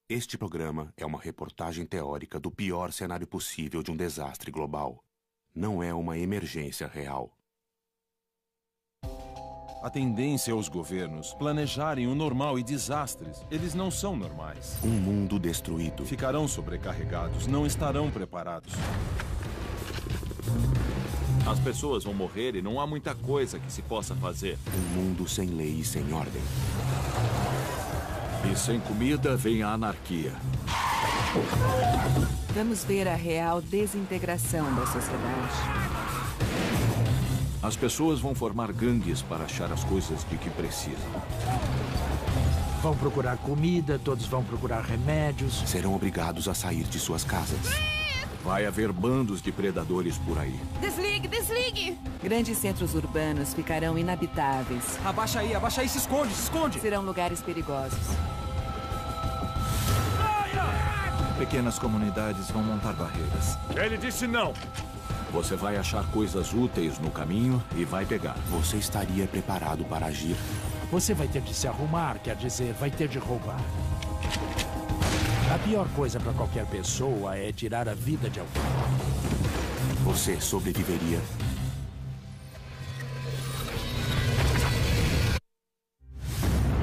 Este programa é uma reportagem teórica do pior cenário possível de um desastre global. Não é uma emergência real. A tendência é os governos planejarem o normal e desastres. Eles não são normais. Um mundo destruído. Ficarão sobrecarregados, não estarão preparados. As pessoas vão morrer e não há muita coisa que se possa fazer. Um mundo sem lei e sem ordem. E sem comida vem a anarquia. Vamos ver a real desintegração da sociedade. As pessoas vão formar gangues para achar as coisas de que precisam. Vão procurar comida, todos vão procurar remédios. Serão obrigados a sair de suas casas. Vai haver bandos de predadores por aí. Desligue, desligue! Grandes centros urbanos ficarão inabitáveis. Abaixa aí, se esconde, se esconde! Serão lugares perigosos. Pequenas comunidades vão montar barreiras. Ele disse não! Você vai achar coisas úteis no caminho e vai pegar. Você estaria preparado para agir? Você vai ter de se arrumar, quer dizer, vai ter de roubar. A pior coisa para qualquer pessoa é tirar a vida de alguém. Você sobreviveria?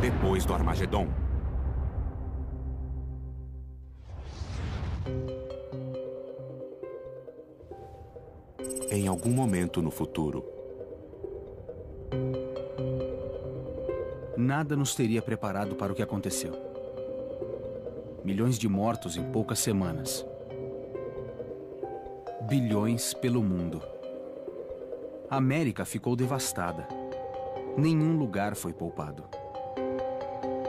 Depois do Armagedon. Em algum momento no futuro. Nada nos teria preparado para o que aconteceu. Milhões de mortos em poucas semanas. Bilhões pelo mundo. A América ficou devastada. Nenhum lugar foi poupado.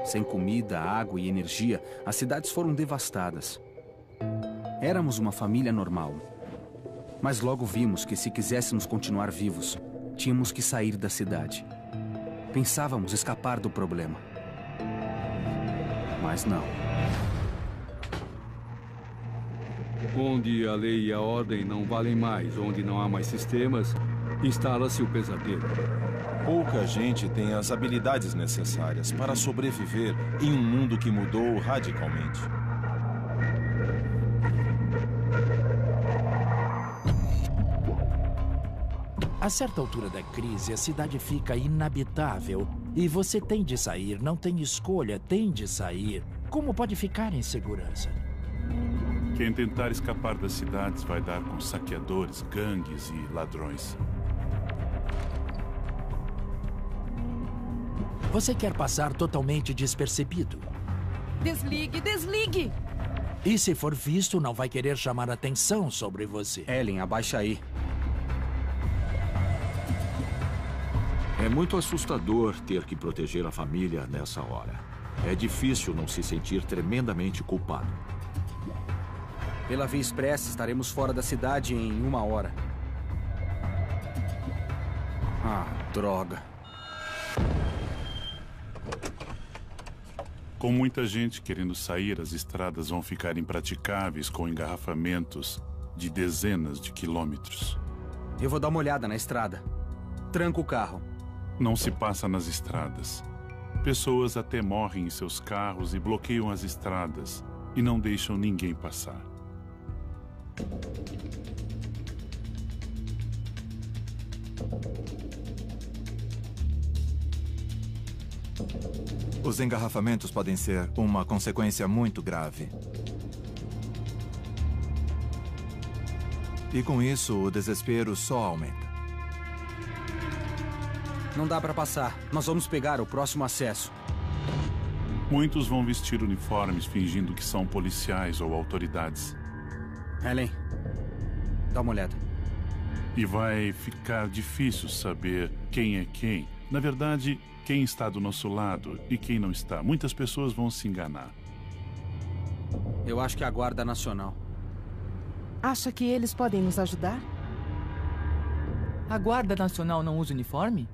Sem comida, água e energia, as cidades foram devastadas. Éramos uma família normal. Mas logo vimos que se quiséssemos continuar vivos, tínhamos que sair da cidade. Pensávamos escapar do problema. Mas não. Onde a lei e a ordem não valem mais, onde não há mais sistemas, instala-se o pesadelo. Pouca gente tem as habilidades necessárias para sobreviver em um mundo que mudou radicalmente. A certa altura da crise, a cidade fica inabitável. E você tem de sair, não tem escolha, tem de sair. Como pode ficar em segurança? Quem tentar escapar das cidades vai dar com saqueadores, gangues e ladrões. Você quer passar totalmente despercebido. Desligue, desligue! E se for visto, não vai querer chamar atenção sobre você. Ellen, abaixa aí. É muito assustador ter que proteger a família nessa hora. É difícil não se sentir tremendamente culpado. Pela via expressa, estaremos fora da cidade em 1 hora. Ah, droga. Com muita gente querendo sair, as estradas vão ficar impraticáveis com engarrafamentos de dezenas de quilômetros. Eu vou dar uma olhada na estrada. Tranca o carro. Não se passa nas estradas. Pessoas até morrem em seus carros e bloqueiam as estradas e não deixam ninguém passar. Os engarrafamentos podem ser uma consequência muito grave. E com isso, o desespero só aumenta. Não dá para passar. Nós vamos pegar o próximo acesso. Muitos vão vestir uniformes fingindo que são policiais ou autoridades. Ellen, dá uma olhada. E vai ficar difícil saber quem é quem. Na verdade, quem está do nosso lado e quem não está. Muitas pessoas vão se enganar. Eu acho que é a Guarda Nacional. Acha que eles podem nos ajudar? A Guarda Nacional não usa uniforme?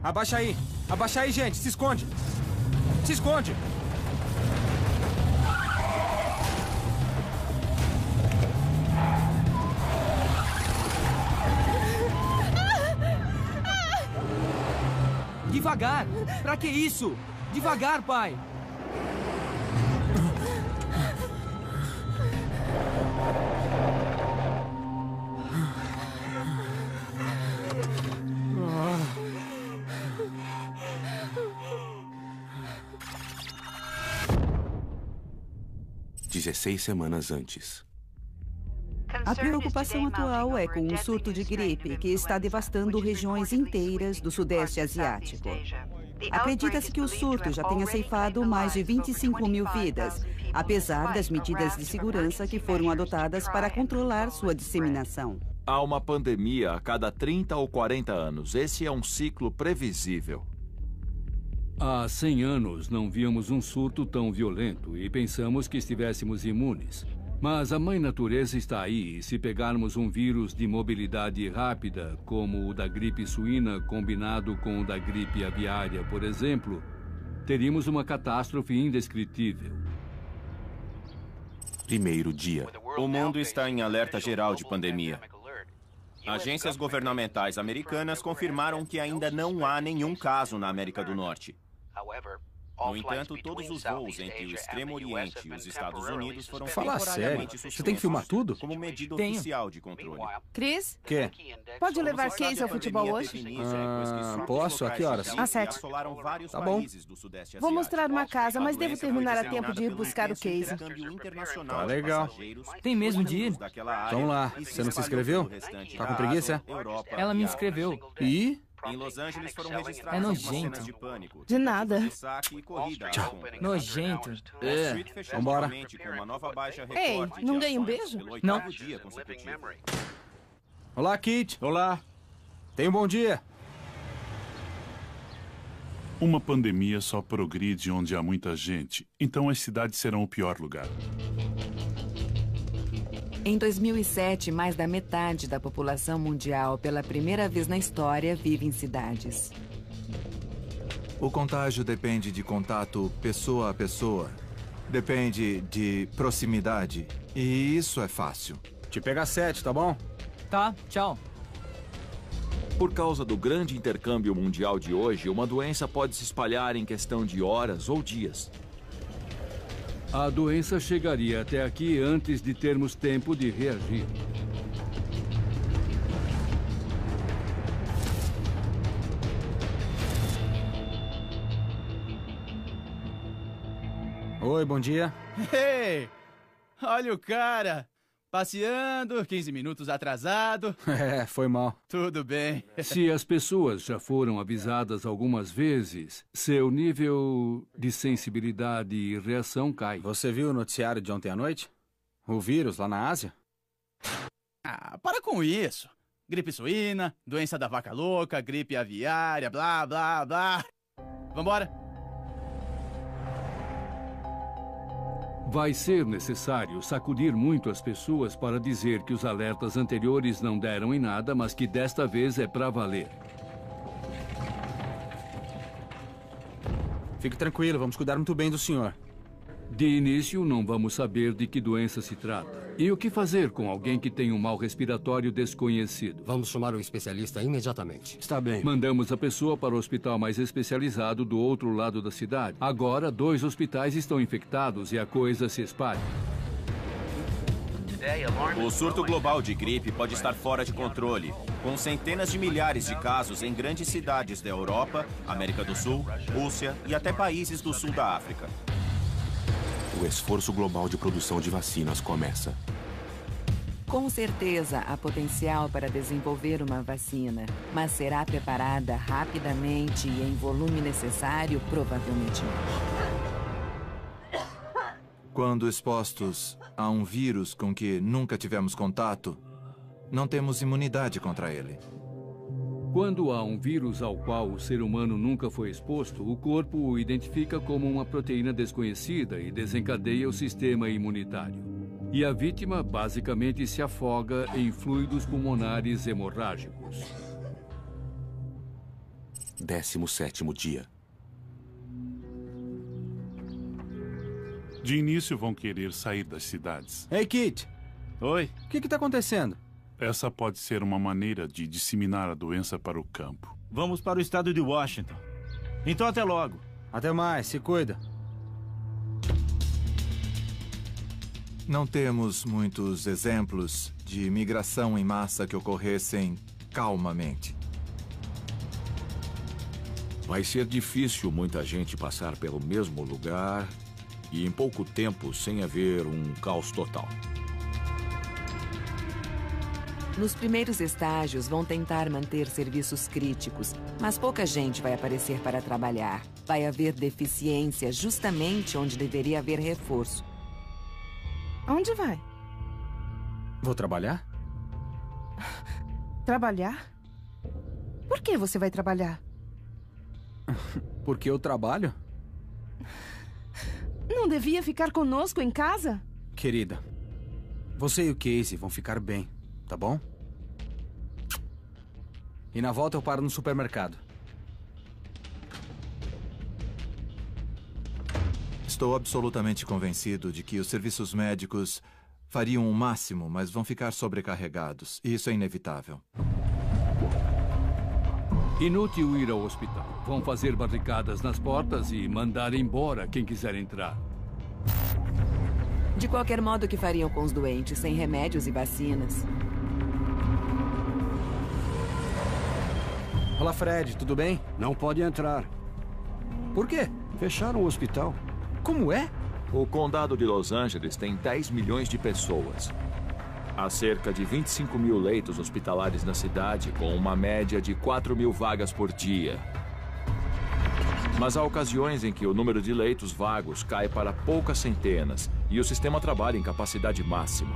Abaixa aí, gente, se esconde! Se esconde! Devagar! Pra que isso? Devagar, pai! 16 semanas antes. A preocupação atual é com um surto de gripe que está devastando regiões inteiras do Sudeste Asiático. Acredita-se que o surto já tenha ceifado mais de 25 mil vidas, apesar das medidas de segurança que foram adotadas para controlar sua disseminação. Há uma pandemia a cada 30 ou 40 anos. Esse é um ciclo previsível. Há 100 anos não víamos um surto tão violento e pensamos que estivéssemos imunes. Mas a mãe natureza está aí e se pegarmos um vírus de mobilidade rápida, como o da gripe suína combinado com o da gripe aviária, por exemplo, teríamos uma catástrofe indescritível. Primeiro dia. O mundo está em alerta geral de pandemia. Agências governamentais americanas confirmaram que ainda não há nenhum caso na América do Norte. No entanto, todos os voos entre o Extremo Oriente e os Estados Unidos foram temporariamente suspensos. Você tem que filmar tudo? Como medida oficial de controle. Cris? Quê? Pode levar Casey ao futebol hoje? Posso? A que horas? Às 7. Tá bom. Vou mostrar uma casa, mas devo terminar a tempo de ir buscar o Casey. Tá legal. Tem mesmo de ir? Vamos lá. Você não se inscreveu? Tá com preguiça? Ela me inscreveu. E? Em Los Angeles foram registradas É nojento. cenas de pânico. De nada. Tchau. Nojento. Vambora. Ei, não ganha um beijo? Não. Olá, Kit. Olá. Tenha um bom dia. Uma pandemia só progride onde há muita gente, então as cidades serão o pior lugar. Em 2007, mais da metade da população mundial, pela primeira vez na história, vive em cidades. O contágio depende de contato pessoa a pessoa. Depende de proximidade. E isso é fácil. Te pega 7, tá bom? Tá, tchau. Por causa do grande intercâmbio mundial de hoje, uma doença pode se espalhar em questão de horas ou dias. A doença chegaria até aqui antes de termos tempo de reagir. Oi, bom dia. Ei! Olha o cara! Passeando, 15 minutos atrasado. É, foi mal. Tudo bem. Se as pessoas já foram avisadas algumas vezes, seu nível de sensibilidade e reação cai. Você viu o noticiário de ontem à noite? O vírus lá na Ásia? Ah, para com isso. Gripe suína, doença da vaca louca, gripe aviária, blá, blá, blá. Vambora? Vai ser necessário sacudir muito as pessoas para dizer que os alertas anteriores não deram em nada, mas que desta vez é para valer. Fique tranquilo, vamos cuidar muito bem do senhor. De início, não vamos saber de que doença se trata. E o que fazer com alguém que tem um mal respiratório desconhecido? Vamos chamar um especialista imediatamente. Está bem. Mandamos a pessoa para o hospital mais especializado do outro lado da cidade. Agora, 2 hospitais estão infectados e a coisa se espalha. O surto global de gripe pode estar fora de controle, com centenas de milhares de casos em grandes cidades da Europa, América do Sul, Rússia e até países do sul da África. O esforço global de produção de vacinas começa. Com certeza há potencial para desenvolver uma vacina, mas será preparada rapidamente e em volume necessário? Provavelmente não. Quando expostos a um vírus com que nunca tivemos contato, não temos imunidade contra ele. Quando há um vírus ao qual o ser humano nunca foi exposto, o corpo o identifica como uma proteína desconhecida e desencadeia o sistema imunitário. E a vítima basicamente se afoga em fluidos pulmonares hemorrágicos. 17º dia. De início vão querer sair das cidades. Ei, Kit. Oi. O que está acontecendo? Essa pode ser uma maneira de disseminar a doença para o campo. Vamos para o estado de Washington. Então até logo. Até mais, se cuida. Não temos muitos exemplos de migração em massa que ocorressem calmamente. Vai ser difícil muita gente passar pelo mesmo lugar E em pouco tempo, sem haver um caos total. Nos primeiros estágios, vão tentar manter serviços críticos, mas pouca gente vai aparecer para trabalhar. Vai haver deficiência justamente onde deveria haver reforço. Onde vai? Vou trabalhar? Trabalhar? Por que você vai trabalhar? Porque eu trabalho? Não devia ficar conosco em casa? Querida, você e o Casey vão ficar bem, tá bom? E na volta eu paro no supermercado. Estou absolutamente convencido de que os serviços médicos fariam o máximo, mas vão ficar sobrecarregados. E isso é inevitável. Inútil ir ao hospital. Vão fazer barricadas nas portas e mandar embora quem quiser entrar. De qualquer modo, o que fariam com os doentes, sem remédios e vacinas? Olá, Fred, tudo bem? Não pode entrar. Por quê? Fecharam o hospital. Como é? O condado de Los Angeles tem 10 milhões de pessoas. Há cerca de 25 mil leitos hospitalares na cidade, com uma média de 4 mil vagas por dia. Mas há ocasiões em que o número de leitos vagos cai para poucas centenas e o sistema trabalha em capacidade máxima.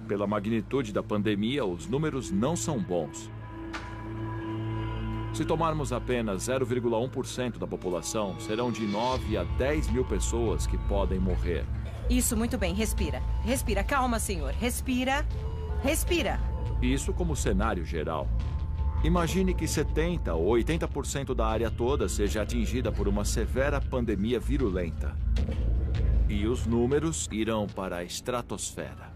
Pela magnitude da pandemia, os números não são bons. Se tomarmos apenas 0,1% da população, serão de 9 a 10 mil pessoas que podem morrer. Isso, muito bem. Respira. Respira. Calma, senhor. Respira. Respira. Isso como cenário geral. Imagine que 70% ou 80% da área toda seja atingida por uma severa pandemia virulenta. E os números irão para a estratosfera.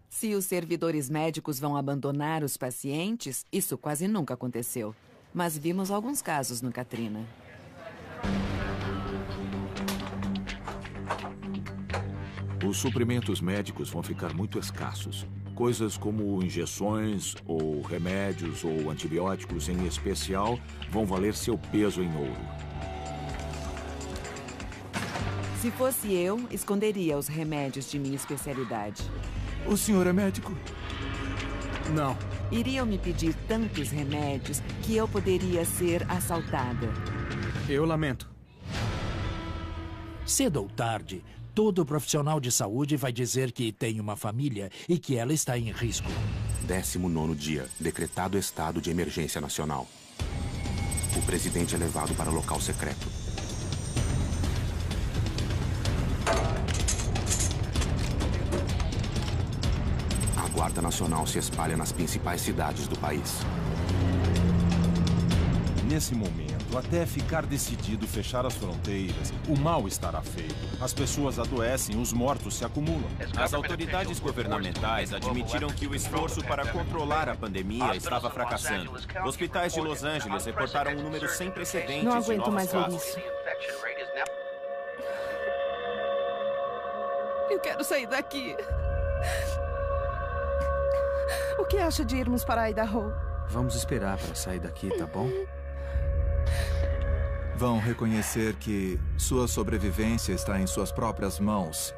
Se os servidores médicos vão abandonar os pacientes, isso quase nunca aconteceu. Mas vimos alguns casos no Katrina. Os suprimentos médicos vão ficar muito escassos. Coisas como injeções, ou remédios, ou antibióticos em especial, vão valer seu peso em ouro. Se fosse eu, esconderia os remédios de minha especialidade. O senhor é médico? Não. Iriam me pedir tantos remédios que eu poderia ser assaltada. Eu lamento. Cedo ou tarde, todo profissional de saúde vai dizer que tem uma família e que ela está em risco. 19º dia. Decretado estado de emergência nacional. O presidente é levado para local secreto. A Guarda Nacional se espalha nas principais cidades do país. Nesse momento, até ficar decidido fechar as fronteiras, o mal estará feito. As pessoas adoecem, os mortos se acumulam. As autoridades governamentais admitiram que o esforço para controlar a pandemia estava fracassando. Hospitais de Los Angeles reportaram um número sem precedentes Não de aguento novos mais ver casos. isso. Eu quero sair daqui. O que acha de irmos para Idaho? Vamos esperar para sair daqui, tá bom? Vão reconhecer que sua sobrevivência está em suas próprias mãos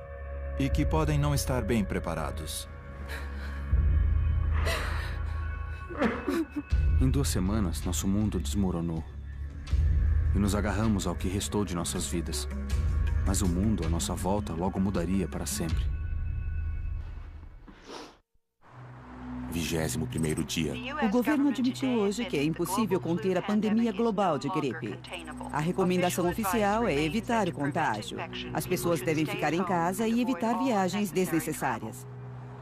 e que podem não estar bem preparados. Em 2 semanas, nosso mundo desmoronou. E nos agarramos ao que restou de nossas vidas. Mas o mundo à nossa volta logo mudaria para sempre. 21º dia. O governo admitiu hoje que é impossível conter a pandemia global de gripe. A recomendação oficial é evitar o contágio. As pessoas devem ficar em casa e evitar viagens desnecessárias.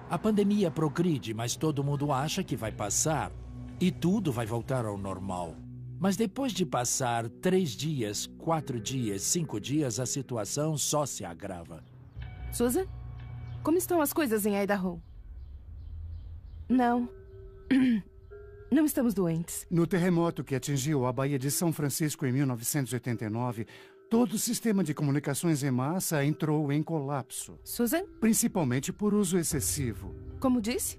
A pandemia progride, mas todo mundo acha que vai passar. E tudo vai voltar ao normal. Mas depois de passar 3 dias, 4 dias, 5 dias, a situação só se agrava. Susan? Como estão as coisas em Idaho? Não. Não estamos doentes. No terremoto que atingiu a Baía de São Francisco em 1989, todo o sistema de comunicações em massa entrou em colapso. Susan? Principalmente por uso excessivo. Como disse?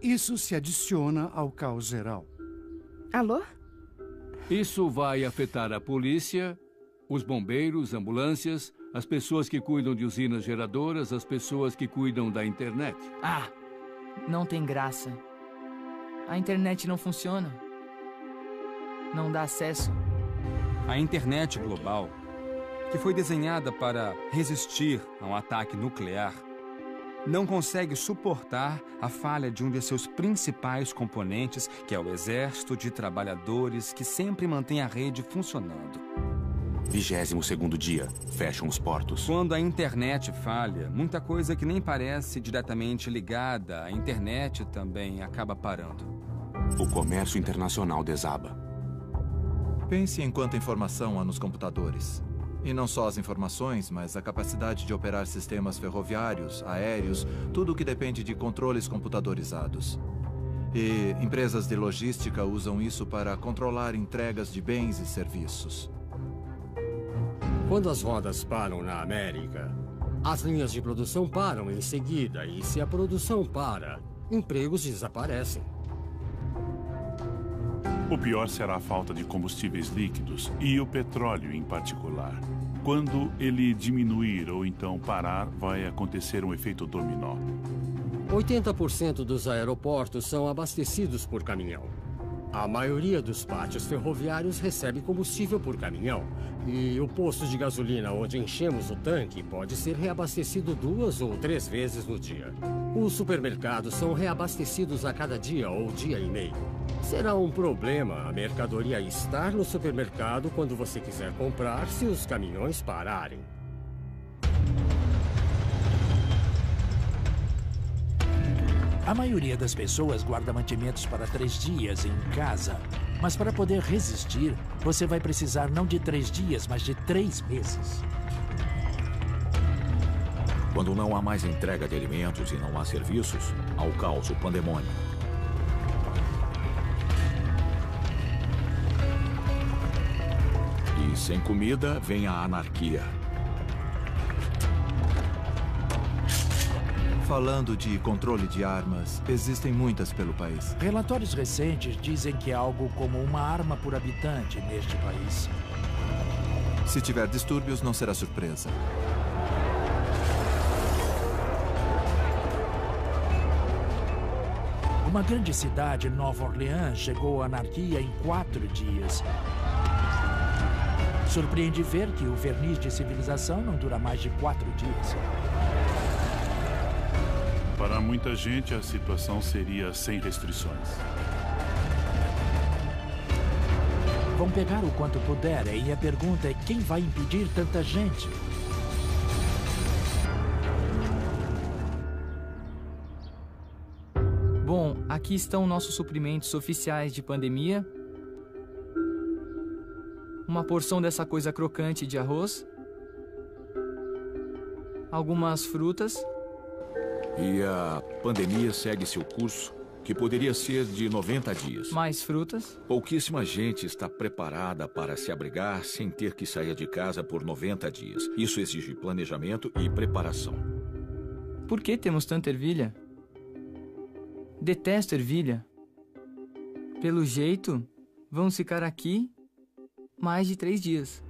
Isso se adiciona ao caos geral. Alô? Isso vai afetar a polícia, os bombeiros, ambulâncias, as pessoas que cuidam de usinas geradoras, as pessoas que cuidam da internet. Ah, não tem graça. A internet não funciona. Não dá acesso. A internet global, que foi desenhada para resistir a um ataque nuclear, não consegue suportar a falha de um de seus principais componentes, que é o exército de trabalhadores que sempre mantém a rede funcionando. 22º dia. Fecham os portos. Quando a internet falha, muita coisa que nem parece diretamente ligada à internet também acaba parando. O comércio internacional desaba. Pense em quanta informação há nos computadores. E não só as informações, mas a capacidade de operar sistemas ferroviários, aéreos, tudo o que depende de controles computadorizados. E empresas de logística usam isso para controlar entregas de bens e serviços. Quando as rodas param na América, as linhas de produção param em seguida. E se a produção para, empregos desaparecem. O pior será a falta de combustíveis líquidos e o petróleo em particular. Quando ele diminuir ou então parar, vai acontecer um efeito dominó. 80% dos aeroportos são abastecidos por caminhão. A maioria dos pátios ferroviários recebe combustível por caminhão. E o posto de gasolina onde enchemos o tanque pode ser reabastecido 2 ou 3 vezes no dia. Os supermercados são reabastecidos a cada dia ou dia e meio. Será um problema a mercadoria estar no supermercado quando você quiser comprar se os caminhões pararem. A maioria das pessoas guarda mantimentos para 3 dias em casa. Mas para poder resistir, você vai precisar não de 3 dias, mas de 3 meses. Quando não há mais entrega de alimentos e não há serviços, há o caos, o pandemônio. E sem comida vem a anarquia. Falando de controle de armas, existem muitas pelo país. Relatórios recentes dizem que é algo como uma arma por habitante neste país. Se tiver distúrbios, não será surpresa. Uma grande cidade, Nova Orleans, chegou à anarquia em 4 dias. Surpreende ver que o verniz de civilização não dura mais de 4 dias. Para muita gente, a situação seria sem restrições. Vão pegar o quanto puderem e a pergunta é quem vai impedir tanta gente? Bom, aqui estão nossos suprimentos oficiais de pandemia. Uma porção dessa coisa crocante de arroz. Algumas frutas. E a pandemia segue seu curso, que poderia ser de 90 dias. Mais frutas. Pouquíssima gente está preparada para se abrigar sem ter que sair de casa por 90 dias. Isso exige planejamento e preparação. Por que temos tanta ervilha? Detesto ervilha. Pelo jeito, vamos ficar aqui mais de 3 dias.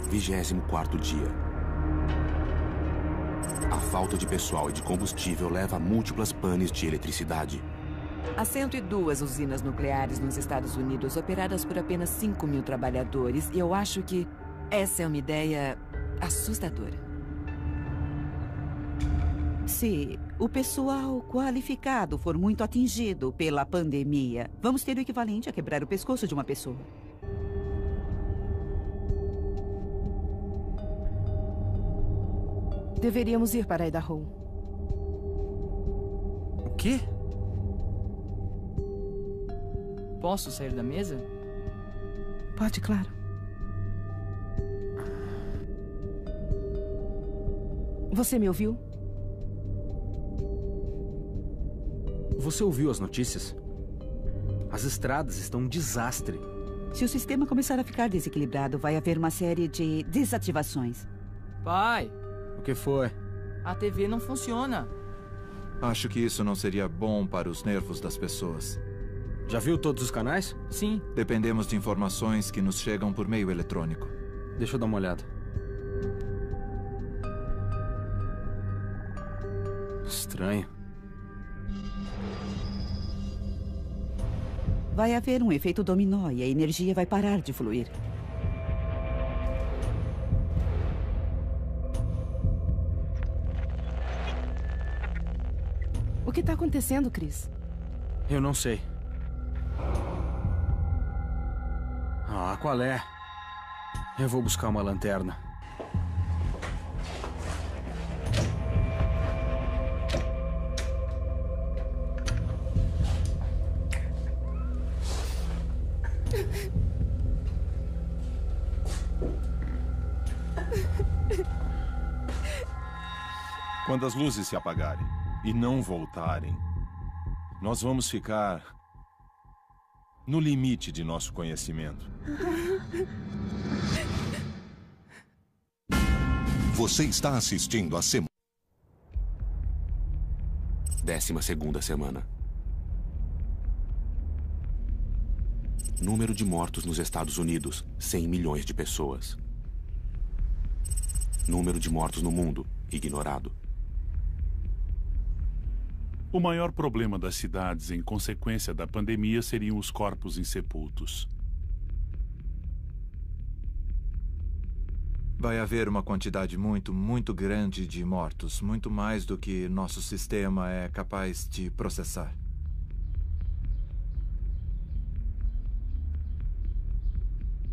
24º dia. A falta de pessoal e de combustível leva a múltiplas panes de eletricidade. Há 102 usinas nucleares nos Estados Unidos, operadas por apenas 5.000 trabalhadores, e eu acho que essa é uma ideia assustadora. Se o pessoal qualificado for muito atingido pela pandemia, vamos ter o equivalente a quebrar o pescoço de uma pessoa. Deveríamos ir para Idaho. O quê? Posso sair da mesa? Pode, claro. Você me ouviu? Você ouviu as notícias? As estradas estão um desastre. Se o sistema começar a ficar desequilibrado, vai haver uma série de desativações. Pai! O que foi? A TV não funciona. Acho que isso não seria bom para os nervos das pessoas. Já viu todos os canais? Sim. Dependemos de informações que nos chegam por meio eletrônico. Deixa eu dar uma olhada. Estranho. Vai haver um efeito dominó e a energia vai parar de fluir. O que está acontecendo, Chris? Eu não sei. Ah, qual é? Eu vou buscar uma lanterna. Quando as luzes se apagarem e não voltarem, nós vamos ficar no limite de nosso conhecimento. Você está assistindo a semana. 12ª semana. Número de mortos nos Estados Unidos, 100 milhões de pessoas. Número de mortos no mundo, ignorado. O maior problema das cidades em consequência da pandemia seriam os corpos insepultos. Vai haver uma quantidade muito grande de mortos, muito mais do que nosso sistema é capaz de processar.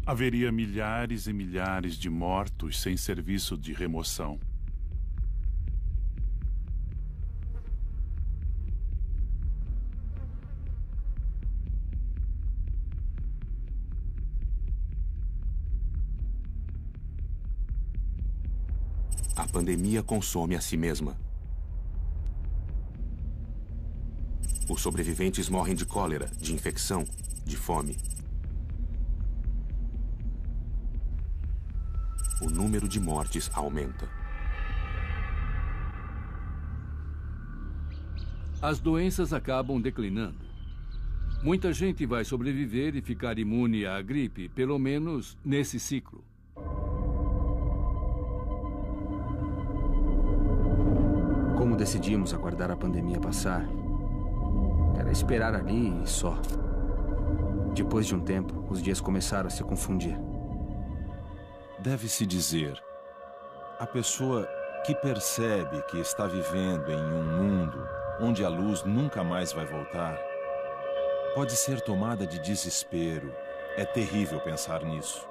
Haveria milhares e milhares de mortos sem serviço de remoção. A pandemia consome a si mesma. Os sobreviventes morrem de cólera, de infecção, de fome. O número de mortes aumenta. As doenças acabam declinando. Muita gente vai sobreviver e ficar imune à gripe, pelo menos nesse ciclo. Como decidimos aguardar a pandemia passar, era esperar ali e só. Depois de um tempo, os dias começaram a se confundir. Deve-se dizer, a pessoa que percebe que está vivendo em um mundo onde a luz nunca mais vai voltar, pode ser tomada de desespero. É terrível pensar nisso.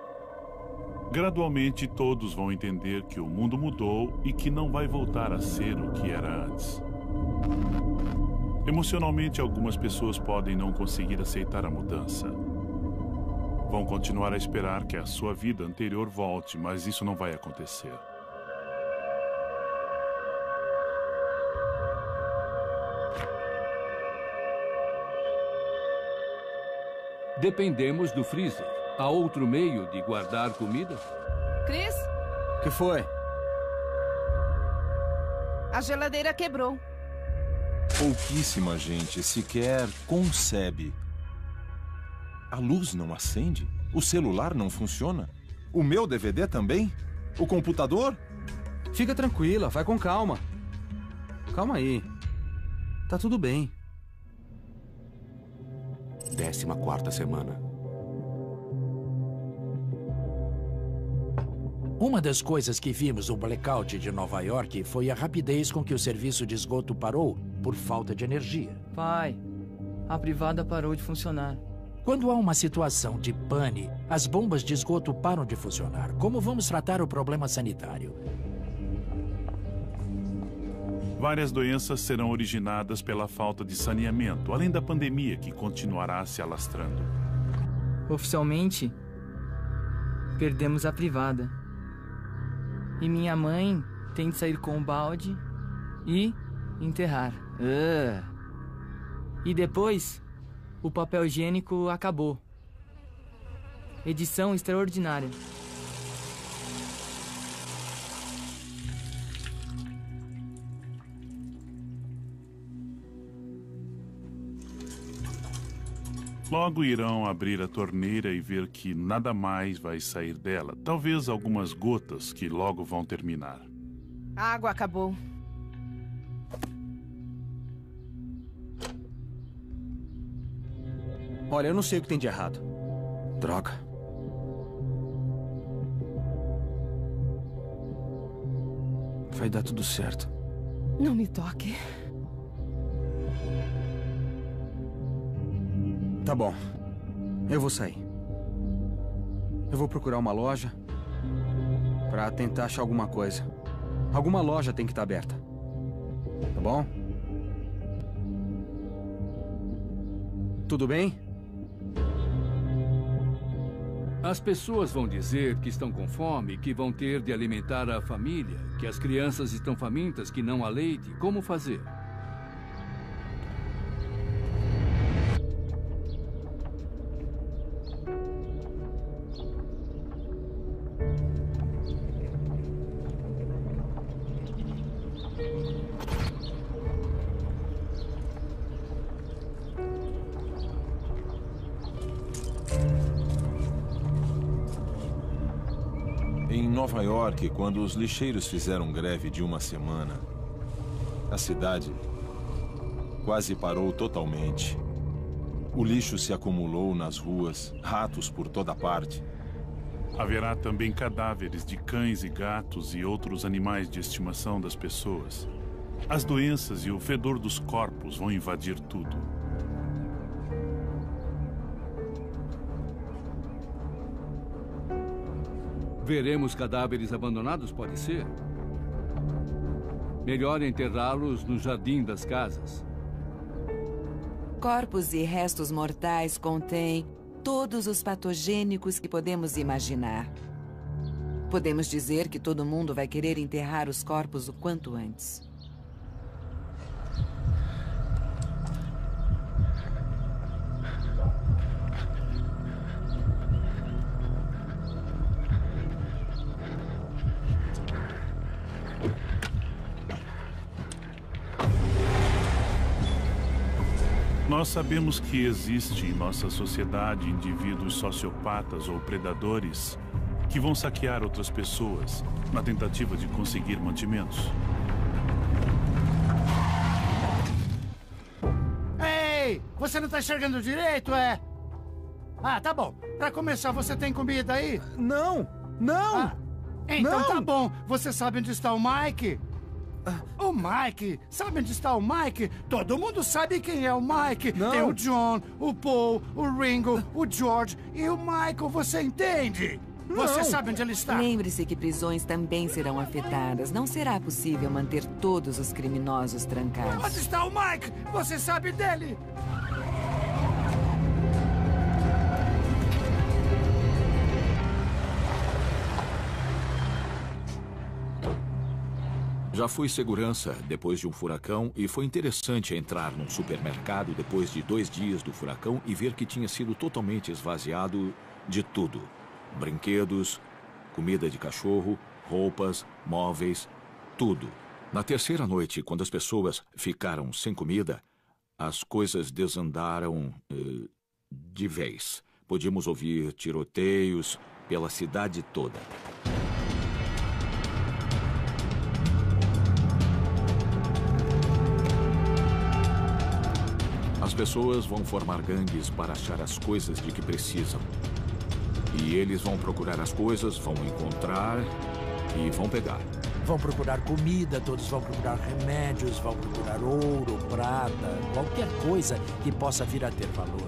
Gradualmente, todos vão entender que o mundo mudou e que não vai voltar a ser o que era antes. Emocionalmente, algumas pessoas podem não conseguir aceitar a mudança. Vão continuar a esperar que a sua vida anterior volte, mas isso não vai acontecer. Dependemos do freezer. Há outro meio de guardar comida? Chris? O que foi? A geladeira quebrou. Pouquíssima gente sequer concebe. A luz não acende? O celular não funciona? O meu DVD também? O computador? Fica tranquila, vai com calma. Calma aí. Tá tudo bem. 14ª semana. Uma das coisas que vimos no blackout de Nova York foi a rapidez com que o serviço de esgoto parou por falta de energia. Pai, a privada parou de funcionar. Quando há uma situação de pane, as bombas de esgoto param de funcionar. Como vamos tratar o problema sanitário? Várias doenças serão originadas pela falta de saneamento, além da pandemia que continuará se alastrando. Oficialmente, perdemos a privada. E minha mãe tem de sair com o balde e enterrar. E depois, o papel higiênico acabou. Edição extraordinária. Logo irão abrir a torneira e ver que nada mais vai sair dela. Talvez algumas gotas que logo vão terminar. A água acabou. Olha, eu não sei o que tem de errado. Droga. Vai dar tudo certo. Não me toque. Tá bom. Eu vou sair. Eu vou procurar uma loja pra tentar achar alguma coisa. Alguma loja tem que estar aberta. Tá bom? Tudo bem? As pessoas vão dizer que estão com fome, que vão ter de alimentar a família, que as crianças estão famintas, que não há leite. Como fazer? Em Nova York, quando os lixeiros fizeram greve de uma semana, a cidade quase parou totalmente. O lixo se acumulou nas ruas, ratos por toda parte. Haverá também cadáveres de cães e gatos e outros animais de estimação das pessoas. As doenças e o fedor dos corpos vão invadir tudo. Veremos cadáveres abandonados, pode ser? Melhor enterrá-los no jardim das casas. Corpos e restos mortais contêm todos os patogênicos que podemos imaginar. Podemos dizer que todo mundo vai querer enterrar os corpos o quanto antes. Nós sabemos que existe em nossa sociedade indivíduos sociopatas ou predadores que vão saquear outras pessoas na tentativa de conseguir mantimentos. Ei, você não tá enxergando direito, é? Ah, tá bom. Pra começar, você tem comida aí? Não! Não! Então não. Tá bom. Você sabe onde está o Mike? O Mike? Sabe onde está o Mike? Todo mundo sabe quem é o Mike. Não. Tem o John, o Paul, o Ringo, o George e o Michael, você entende? Não. Você sabe onde ele está? Lembre-se que prisões também serão afetadas. Não será possível manter todos os criminosos trancados. Onde está o Mike? Você sabe dele? Já fui segurança depois de um furacão e foi interessante entrar num supermercado depois de 2 dias do furacão e ver que tinha sido totalmente esvaziado de tudo. Brinquedos, comida de cachorro, roupas, móveis, tudo. Na terceira noite, quando as pessoas ficaram sem comida, as coisas desandaram de vez. Podíamos ouvir tiroteios pela cidade toda. As pessoas vão formar gangues para achar as coisas de que precisam. E eles vão procurar as coisas, vão encontrar e vão pegar. Vão procurar comida, todos vão procurar remédios, vão procurar ouro, prata, qualquer coisa que possa vir a ter valor.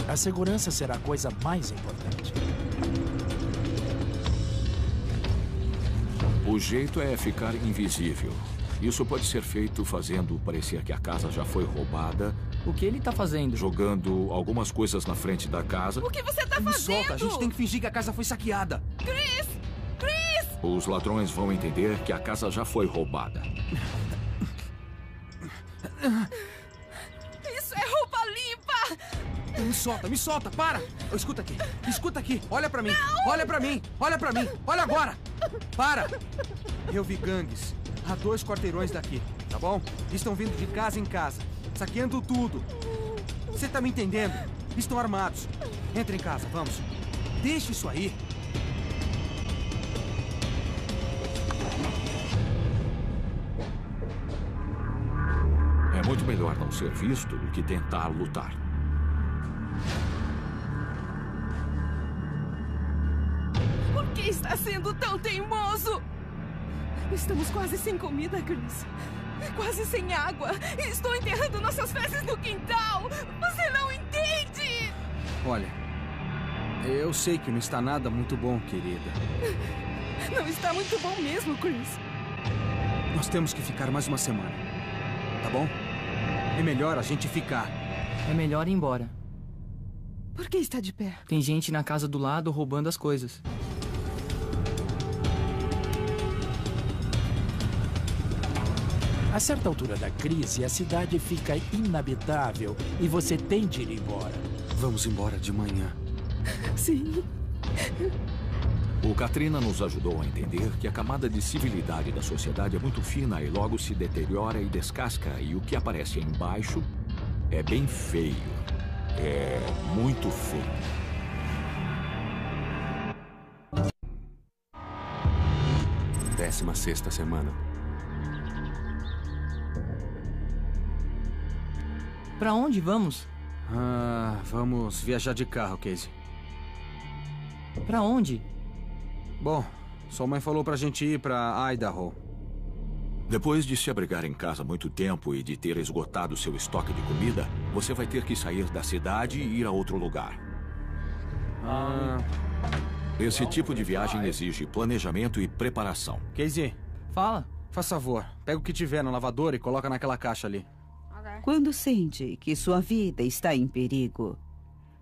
A segurança será a coisa mais importante. O jeito é ficar invisível. Isso pode ser feito fazendo parecer que a casa já foi roubada. O que ele tá fazendo? Jogando algumas coisas na frente da casa. O que você tá fazendo? Me solta, a gente tem que fingir que a casa foi saqueada. Chris! Chris! Os ladrões vão entender que a casa já foi roubada. Isso é roupa limpa! Me solta, para! Escuta aqui, olha pra mim, olha pra mim, olha agora! Para! Eu vi gangues a 2 quarteirões daqui, tá bom? Estão vindo de casa em casa, saqueando tudo. Você tá me entendendo? Estão armados. Entra em casa, vamos. Deixa isso aí. É muito melhor não ser visto do que tentar lutar. Por que está sendo tão teimoso? Estamos quase sem comida, Chris. Quase sem água. Estou enterrando nossas fezes no quintal. Você não entende? Olha, eu sei que não está nada muito bom, querida. Não está muito bom mesmo, Chris. Nós temos que ficar mais uma semana, tá bom? É melhor a gente ficar. É melhor ir embora. Por que está de pé? Tem gente na casa do lado roubando as coisas. A certa altura da crise, a cidade fica inabitável e você tem de ir embora. Vamos embora de manhã. Sim. O Katrina nos ajudou a entender que a camada de civilidade da sociedade é muito fina e logo se deteriora e descasca, e o que aparece embaixo é bem feio. É muito feio. Décima sexta semana. Pra onde vamos? Vamos viajar de carro, Casey. Pra onde? Bom, sua mãe falou pra gente ir pra Idaho. Depois de se abrigar em casa há muito tempo e de ter esgotado seu estoque de comida, você vai ter que sair da cidade e ir a outro lugar. Esse tipo de viagem exige planejamento e preparação. Casey, fala. Faz favor, pega o que tiver na lavadora e coloca naquela caixa ali. Quando sente que sua vida está em perigo,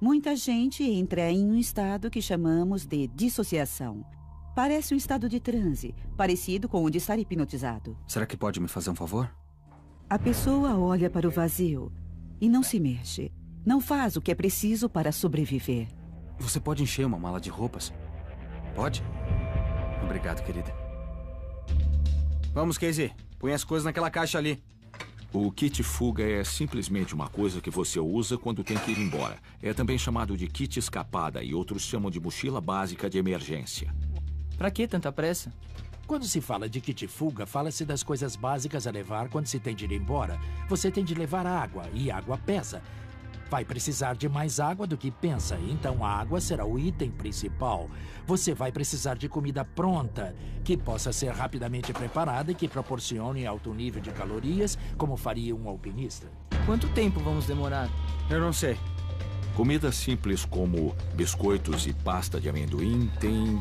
muita gente entra em um estado que chamamos de dissociação. Parece um estado de transe, parecido com o de estar hipnotizado. Será que pode me fazer um favor? A pessoa olha para o vazio e não se mexe. Não faz o que é preciso para sobreviver. Você pode encher uma mala de roupas? Pode? Obrigado, querida. Vamos, Casey. Põe as coisas naquela caixa ali. O kit fuga é simplesmente uma coisa que você usa quando tem que ir embora. É também chamado de kit escapada e outros chamam de mochila básica de emergência. Pra que tanta pressa? Quando se fala de kit fuga, fala-se das coisas básicas a levar quando se tem de ir embora. Você tem de levar água, e água pesa. Vai precisar de mais água do que pensa, então a água será o item principal. Você vai precisar de comida pronta, que possa ser rapidamente preparada e que proporcione alto nível de calorias, como faria um alpinista. Quanto tempo vamos demorar? Eu não sei. Comida simples como biscoitos e pasta de amendoim tem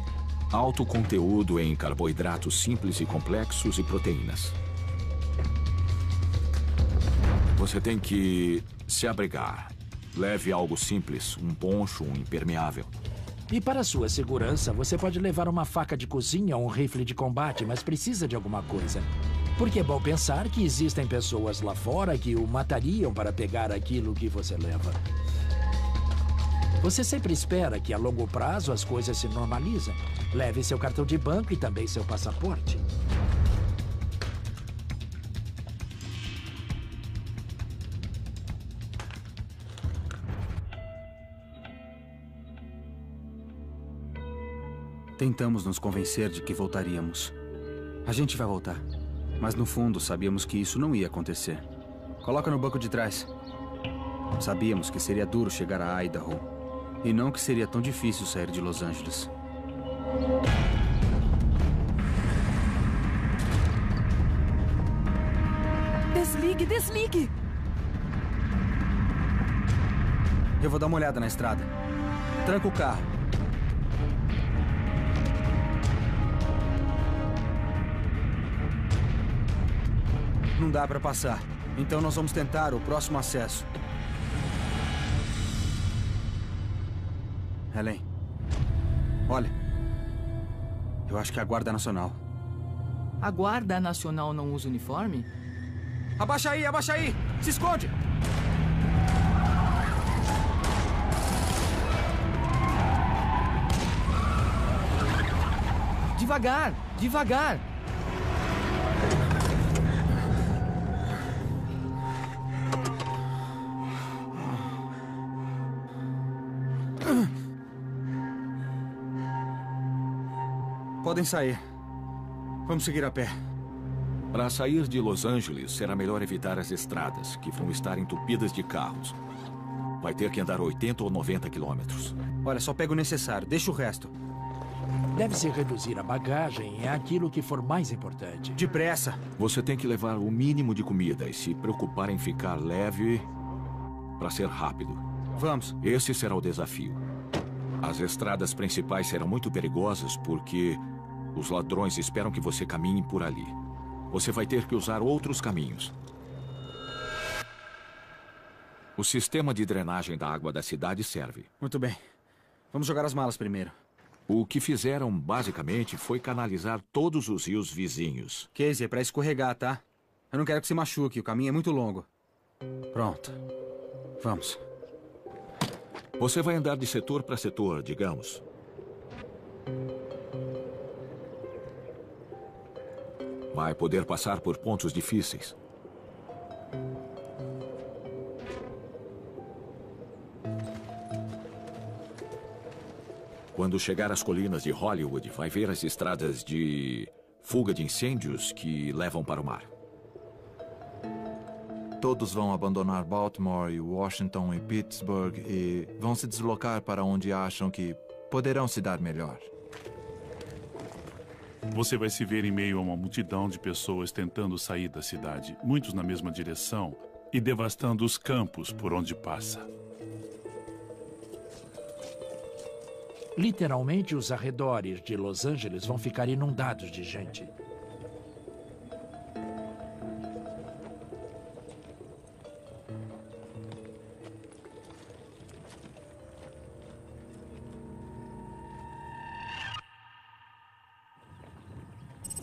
alto conteúdo em carboidratos simples e complexos e proteínas. Você tem que se abrigar. Leve algo simples, um poncho, um impermeável. E para sua segurança, você pode levar uma faca de cozinha ou um rifle de combate, mas precisa de alguma coisa. Porque é bom pensar que existem pessoas lá fora que o matariam para pegar aquilo que você leva. Você sempre espera que a longo prazo as coisas se normalizem. Leve seu cartão de banco e também seu passaporte. Tentamos nos convencer de que voltaríamos. A gente vai voltar. Mas no fundo sabíamos que isso não ia acontecer. Coloca no banco de trás. Sabíamos que seria duro chegar a Idaho. E não que seria tão difícil sair de Los Angeles. Desligue, desligue! Eu vou dar uma olhada na estrada. Tranca o carro. Não dá para passar. Então nós vamos tentar o próximo acesso. Helen. Olha. Eu acho que é a Guarda Nacional. A Guarda Nacional não usa uniforme? Abaixa aí, abaixa aí! Se esconde! Devagar, devagar! Podem sair. Vamos seguir a pé. Para sair de Los Angeles, será melhor evitar as estradas, que vão estar entupidas de carros. Vai ter que andar 80 ou 90 quilômetros. Olha, só pega o necessário. Deixa o resto. Deve-se reduzir a bagagem e aquilo que for mais importante. Depressa! Você tem que levar o mínimo de comida e se preocupar em ficar leve para ser rápido. Vamos. Esse será o desafio. As estradas principais serão muito perigosas porque os ladrões esperam que você caminhe por ali. Você vai ter que usar outros caminhos. O sistema de drenagem da água da cidade serve. Muito bem. Vamos jogar as malas primeiro. O que fizeram, basicamente, foi canalizar todos os rios vizinhos. Casey, é pra escorregar, tá? Eu não quero que se machuque, o caminho é muito longo. Pronto. Vamos. Você vai andar de setor para setor, digamos. Vai poder passar por pontos difíceis. Quando chegar às colinas de Hollywood, vai ver as estradas de fuga de incêndios que levam para o mar. Todos vão abandonar Baltimore e Washington e Pittsburgh e vão se deslocar para onde acham que poderão se dar melhor. Você vai se ver em meio a uma multidão de pessoas tentando sair da cidade, muitos na mesma direção e devastando os campos por onde passa. Literalmente, os arredores de Los Angeles vão ficar inundados de gente.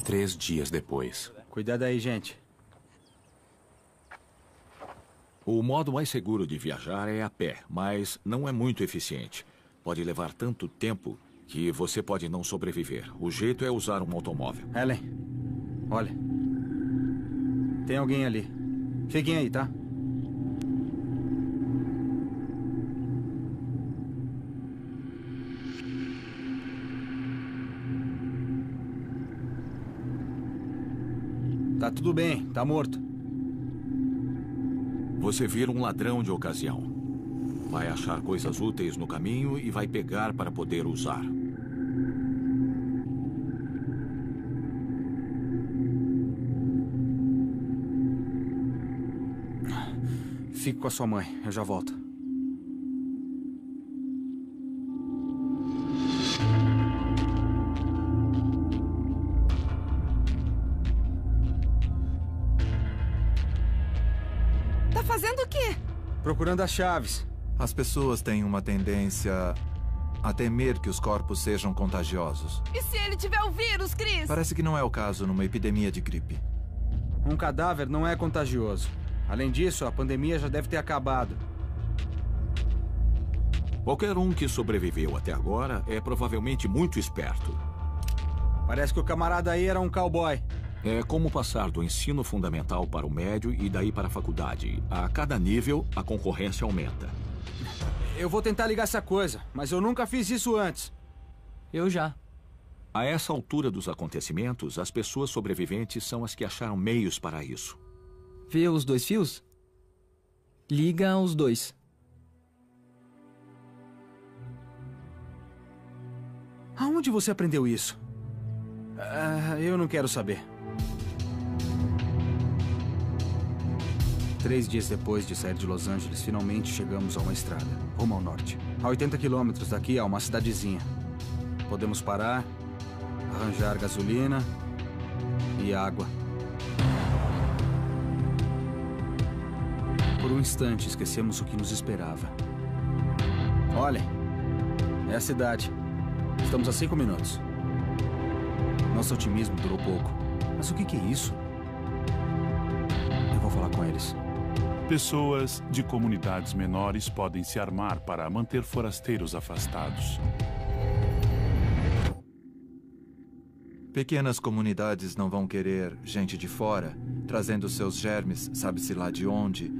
Três dias depois. Cuidado aí, gente. O modo mais seguro de viajar é a pé, mas não é muito eficiente. Pode levar tanto tempo que você pode não sobreviver. O jeito é usar um automóvel. Ellen, olha. Tem alguém ali. Fiquem aí, tá? Tá tudo bem, tá morto. Você vira um ladrão de ocasião. Vai achar coisas úteis no caminho e vai pegar para poder usar. Fique com a sua mãe, eu já volto. Tá fazendo o quê? Procurando as chaves. As pessoas têm uma tendência a temer que os corpos sejam contagiosos. E se ele tiver o vírus, Chris? Parece que não é o caso numa epidemia de gripe. Um cadáver não é contagioso. Além disso, a pandemia já deve ter acabado. Qualquer um que sobreviveu até agora é provavelmente muito esperto. Parece que o camarada aí era um cowboy. É como passar do ensino fundamental para o médio e daí para a faculdade. A cada nível, a concorrência aumenta. Eu vou tentar ligar essa coisa, mas eu nunca fiz isso antes. Eu já. A essa altura dos acontecimentos, as pessoas sobreviventes são as que acharam meios para isso. Vê os dois fios? Liga os dois. Aonde você aprendeu isso? Eu não quero saber. 3 dias depois de sair de Los Angeles, finalmente chegamos a uma estrada, rumo ao norte. A 80 quilômetros daqui há uma cidadezinha. Podemos parar, arranjar gasolina e água. Por um instante, esquecemos o que nos esperava. Olhem, é a cidade. Estamos a 5 minutos. Nosso otimismo durou pouco. Mas o que é isso? Eu vou falar com eles. Pessoas de comunidades menores podem se armar para manter forasteiros afastados. Pequenas comunidades não vão querer gente de fora, trazendo seus germes, sabe-se lá de onde,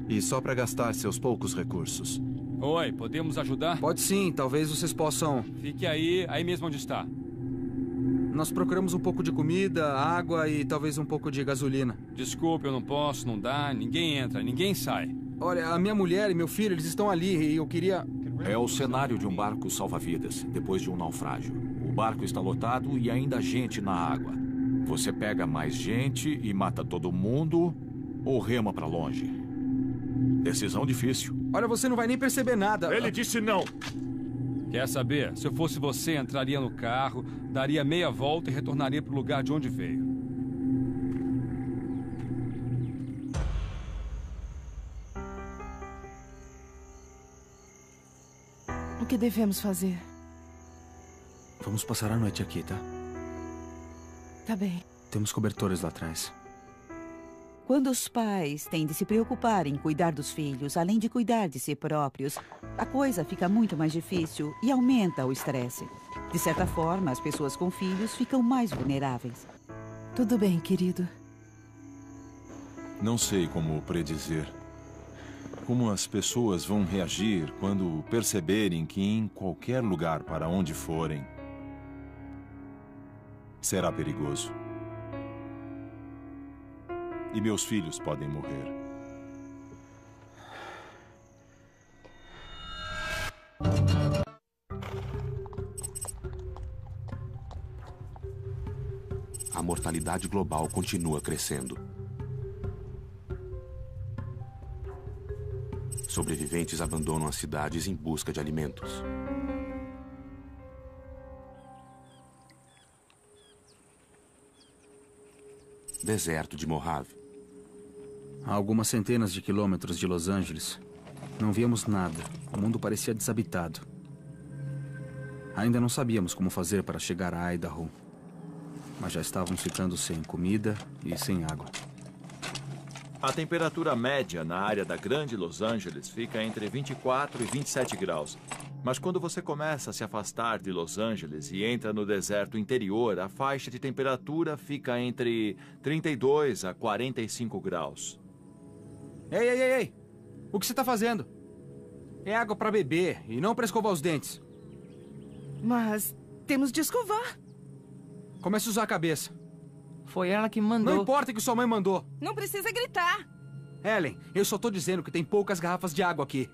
e só para gastar seus poucos recursos. Oi, podemos ajudar? Pode sim, talvez vocês possam... Fique aí mesmo onde está. Nós procuramos um pouco de comida, água e talvez um pouco de gasolina. Desculpe, eu não posso, não dá. Ninguém entra, ninguém sai. Olha, a minha mulher e meu filho, eles estão ali e eu queria... É o cenário de um barco salva-vidas, depois de um naufrágio. O barco está lotado e ainda há gente na água. Você pega mais gente e mata todo mundo ou rema para longe? Decisão difícil. Olha, você não vai nem perceber nada. Ele disse não. Quer saber? Se eu fosse você, entraria no carro, daria meia volta e retornaria para o lugar de onde veio. O que devemos fazer? Vamos passar a noite aqui, tá? Tá bem. Temos cobertores lá atrás. Quando os pais têm de se preocupar em cuidar dos filhos, além de cuidar de si próprios, a coisa fica muito mais difícil e aumenta o estresse. De certa forma, as pessoas com filhos ficam mais vulneráveis. Tudo bem, querido. Não sei como predizer. Como as pessoas vão reagir quando perceberem que em qualquer lugar para onde forem, será perigoso. E meus filhos podem morrer. A mortalidade global continua crescendo. Sobreviventes abandonam as cidades em busca de alimentos. Deserto de Mojave. A algumas centenas de quilômetros de Los Angeles, não víamos nada. O mundo parecia desabitado. Ainda não sabíamos como fazer para chegar a Idaho, mas já estávamos ficando sem comida e sem água. A temperatura média na área da Grande Los Angeles fica entre 24 e 27 graus. Mas quando você começa a se afastar de Los Angeles e entra no deserto interior, a faixa de temperatura fica entre 32 a 45 graus. Ei! O que você está fazendo? É água para beber e não para escovar os dentes. Mas temos de escovar. Comece a usar a cabeça. Foi ela que mandou. Não importa o que sua mãe mandou. Não precisa gritar. Ellen, eu só tô dizendo que tem poucas garrafas de água aqui.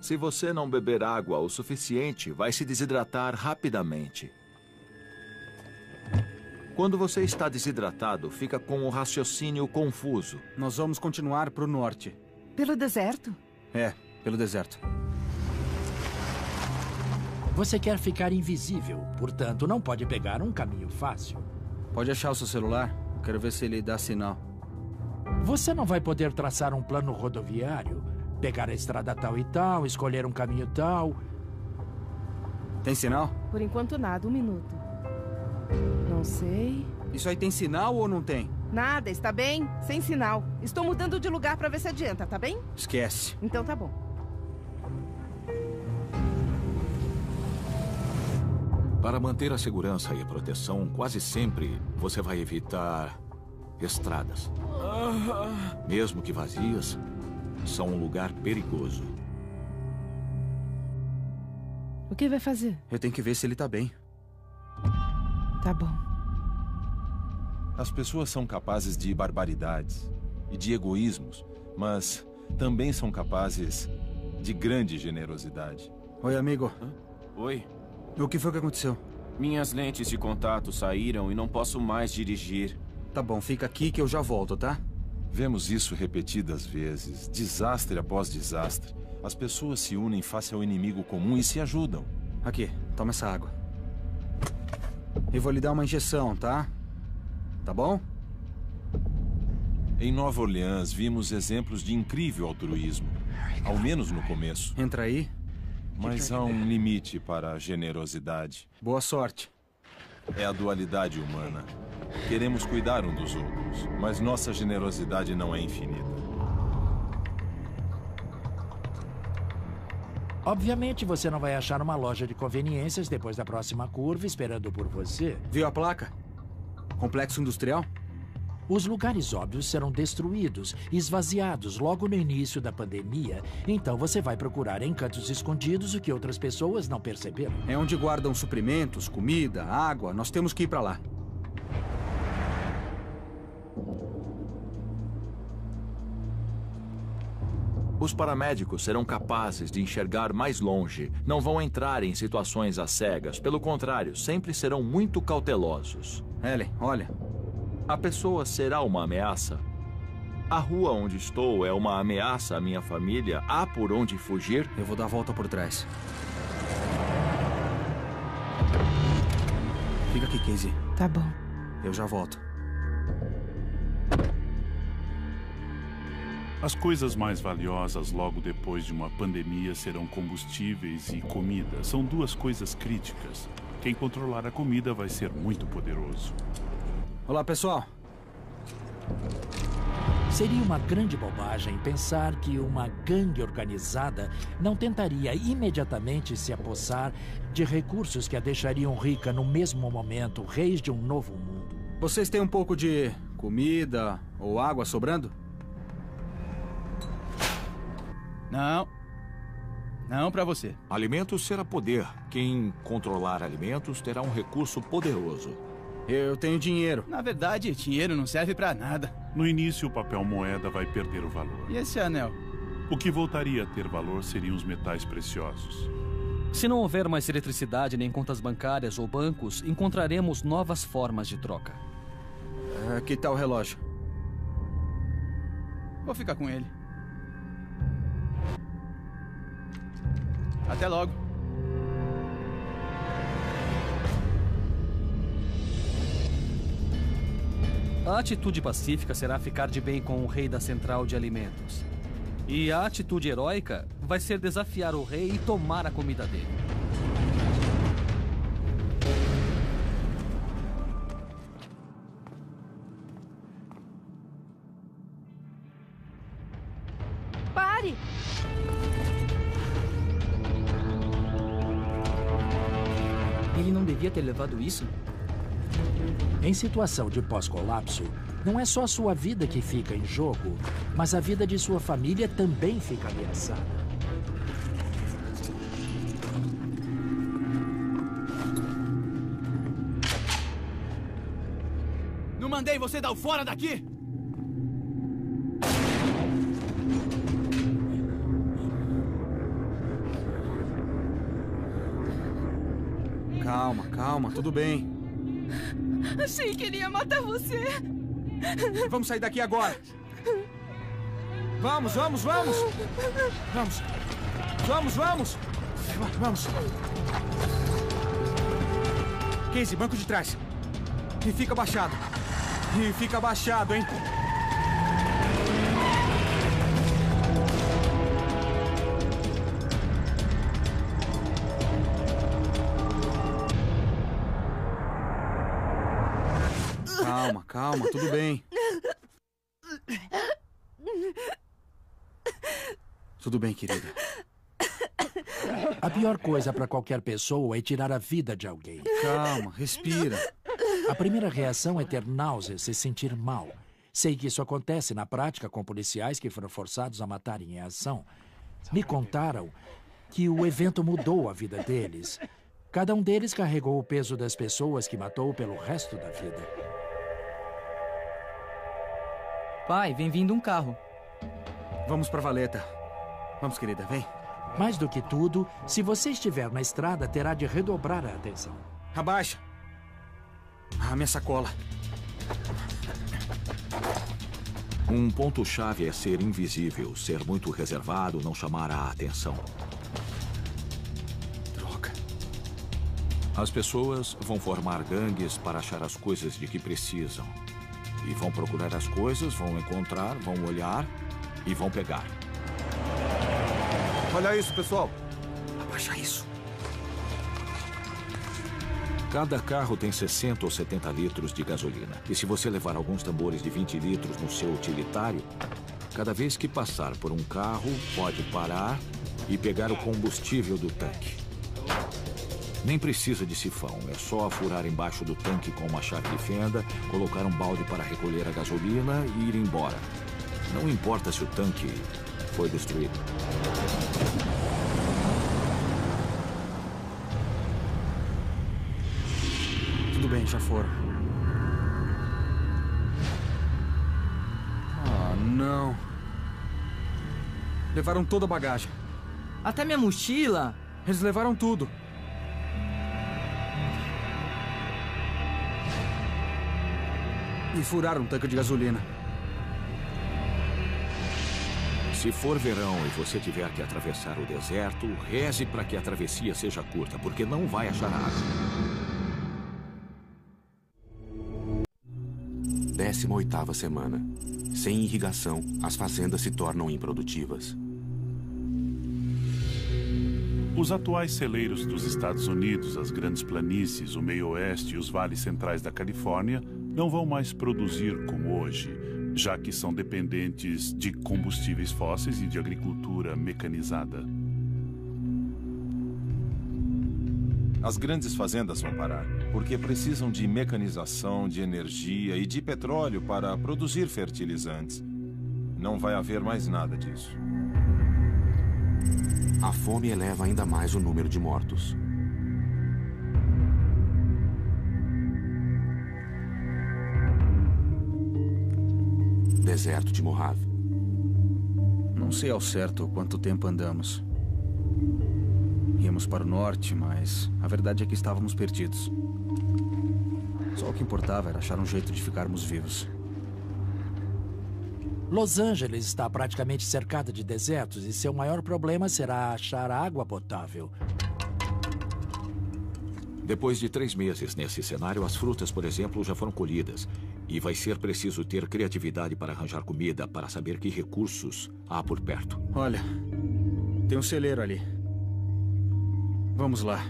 Se você não beber água o suficiente, vai se desidratar rapidamente. Quando você está desidratado, fica com o raciocínio confuso. Nós vamos continuar para o norte. Pelo deserto? É, pelo deserto. Você quer ficar invisível, portanto, não pode pegar um caminho fácil. Pode achar o seu celular? Quero ver se ele dá sinal. Você não vai poder traçar um plano rodoviário, pegar a estrada tal e tal, escolher um caminho tal. Tem sinal? Por enquanto nada, 1 minuto. Não sei. Isso aí tem sinal ou não tem? Nada, está bem? Sem sinal. Estou mudando de lugar para ver se adianta, tá bem? Esquece. Então tá bom. Para manter a segurança e a proteção, quase sempre você vai evitar estradas. Mesmo que vazias, são um lugar perigoso. O que vai fazer? Eu tenho que ver se ele tá bem. Tá bom. As pessoas são capazes de barbaridades e de egoísmos, mas também são capazes de grande generosidade. Oi, amigo. Oi. O que foi que aconteceu? Minhas lentes de contato saíram e não posso mais dirigir. Tá bom, fica aqui que eu já volto, tá? Vemos isso repetidas vezes, desastre após desastre. As pessoas se unem face ao inimigo comum e se ajudam. Aqui, toma essa água. E vou lhe dar uma injeção, tá? Tá bom? Em Nova Orleans, vimos exemplos de incrível altruísmo. Ao menos no começo. Entra aí. Mas há um limite para a generosidade. Boa sorte. É a dualidade humana. Queremos cuidar um dos outros, mas nossa generosidade não é infinita. Obviamente, você não vai achar uma loja de conveniências depois da próxima curva esperando por você. Viu a placa? Complexo industrial? Os lugares óbvios serão destruídos, esvaziados logo no início da pandemia. Então você vai procurar em cantos escondidos o que outras pessoas não perceberam. É onde guardam suprimentos, comida, água. Nós temos que ir para lá. Os paramédicos serão capazes de enxergar mais longe, não vão entrar em situações às cegas. Pelo contrário, sempre serão muito cautelosos. Ellen, olha. A pessoa será uma ameaça? A rua onde estou é uma ameaça à minha família? Há por onde fugir? Eu vou dar a volta por trás. Fica aqui, Casey. Tá bom. Eu já volto. As coisas mais valiosas logo depois de uma pandemia serão combustíveis e comida. São duas coisas críticas. Quem controlar a comida vai ser muito poderoso. Olá, pessoal. Seria uma grande bobagem pensar que uma gangue organizada não tentaria imediatamente se apossar de recursos que a deixariam rica no mesmo momento, reis de um novo mundo. Vocês têm um pouco de comida ou água sobrando? Não. Não pra você. Alimentos será poder. Quem controlar alimentos terá um recurso poderoso. Eu tenho dinheiro. Na verdade, dinheiro não serve pra nada. No início, o papel moeda vai perder o valor. E esse anel? O que voltaria a ter valor seriam os metais preciosos. Se não houver mais eletricidade nem contas bancárias ou bancos, encontraremos novas formas de troca. Aqui tá o relógio. Vou ficar com ele. Até logo. A atitude pacífica será ficar de bem com o rei da central de alimentos. E a atitude heróica vai ser desafiar o rei e tomar a comida dele. Pare! Ele não devia ter levado isso? Em situação de pós-colapso, não é só sua vida que fica em jogo, mas a vida de sua família também fica ameaçada. Não mandei você dar o fora daqui! Calma, calma, tudo bem. Achei que ele ia matar você. Vamos sair daqui agora. Vamos, vamos, vamos. Vamos. Vamos, vamos. Vamos. Casey, banco de trás. E fica abaixado. E fica abaixado, hein? Calma, calma, tudo bem. Tudo bem, querida. A pior coisa para qualquer pessoa é tirar a vida de alguém. Calma, respira. A primeira reação é ter náuseas, se sentir mal. Sei que isso acontece na prática com policiais que foram forçados a matarem em ação. Me contaram que o evento mudou a vida deles. Cada um deles carregou o peso das pessoas que matou pelo resto da vida. Pai, vem vindo um carro. Vamos pra valeta. Vamos, querida, vem. Mais do que tudo, se você estiver na estrada, terá de redobrar a atenção. Abaixa. Ah, minha sacola. Um ponto-chave é ser invisível, ser muito reservado, não chamar a atenção. Droga. As pessoas vão formar gangues para achar as coisas de que precisam. E vão procurar as coisas, vão encontrar, vão olhar e vão pegar. Olha isso, pessoal. Abaixa isso. Cada carro tem 60 ou 70 litros de gasolina. E se você levar alguns tambores de 20 litros no seu utilitário, cada vez que passar por um carro, pode parar e pegar o combustível do tanque. Nem precisa de sifão, é só furar embaixo do tanque com uma chave de fenda, colocar um balde para recolher a gasolina e ir embora. Não importa se o tanque foi destruído. Tudo bem, já foram. Ah, não. Levaram toda a bagagem. Até minha mochila. Eles levaram tudo. E furaram um tanque de gasolina. Se for verão e você tiver que atravessar o deserto, reze para que a travessia seja curta, porque não vai achar água. 18ª semana. Sem irrigação, as fazendas se tornam improdutivas. Os atuais celeiros dos Estados Unidos, as grandes planícies, o meio-oeste e os vales centrais da Califórnia não vão mais produzir como hoje, já que são dependentes de combustíveis fósseis e de agricultura mecanizada. As grandes fazendas vão parar, porque precisam de mecanização, de energia e de petróleo para produzir fertilizantes. Não vai haver mais nada disso. A fome eleva ainda mais o número de mortos. Deserto de Mojave. Não sei ao certo quanto tempo andamos. Íamos para o norte, mas a verdade é que estávamos perdidos. Só o que importava era achar um jeito de ficarmos vivos. Los Angeles está praticamente cercada de desertos e seu maior problema será achar água potável. Depois de 3 meses nesse cenário, as frutas, por exemplo, já foram colhidas. E vai ser preciso ter criatividade para arranjar comida, para saber que recursos há por perto. Olha, tem um celeiro ali. Vamos lá.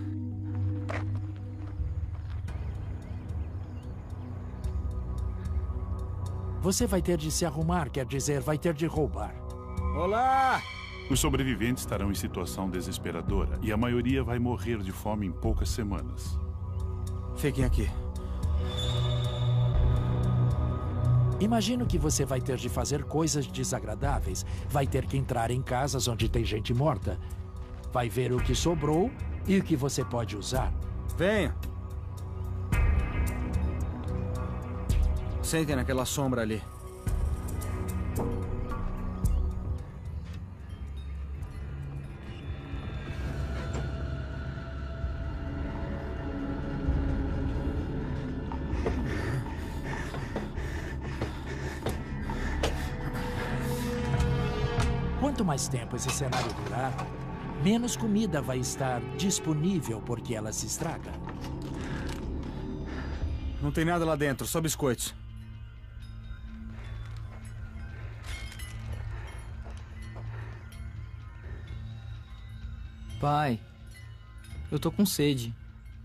Você vai ter de se arrumar, quer dizer, vai ter de roubar. Olá! Os sobreviventes estarão em situação desesperadora e a maioria vai morrer de fome em poucas semanas. Fiquem aqui. Imagino que você vai ter de fazer coisas desagradáveis. Vai ter que entrar em casas onde tem gente morta. Vai ver o que sobrou e o que você pode usar. Venha. Sentem naquela sombra ali. Quanto mais tempo esse cenário durar, menos comida vai estar disponível porque ela se estraga. Não tem nada lá dentro, só biscoitos. Pai, eu tô com sede.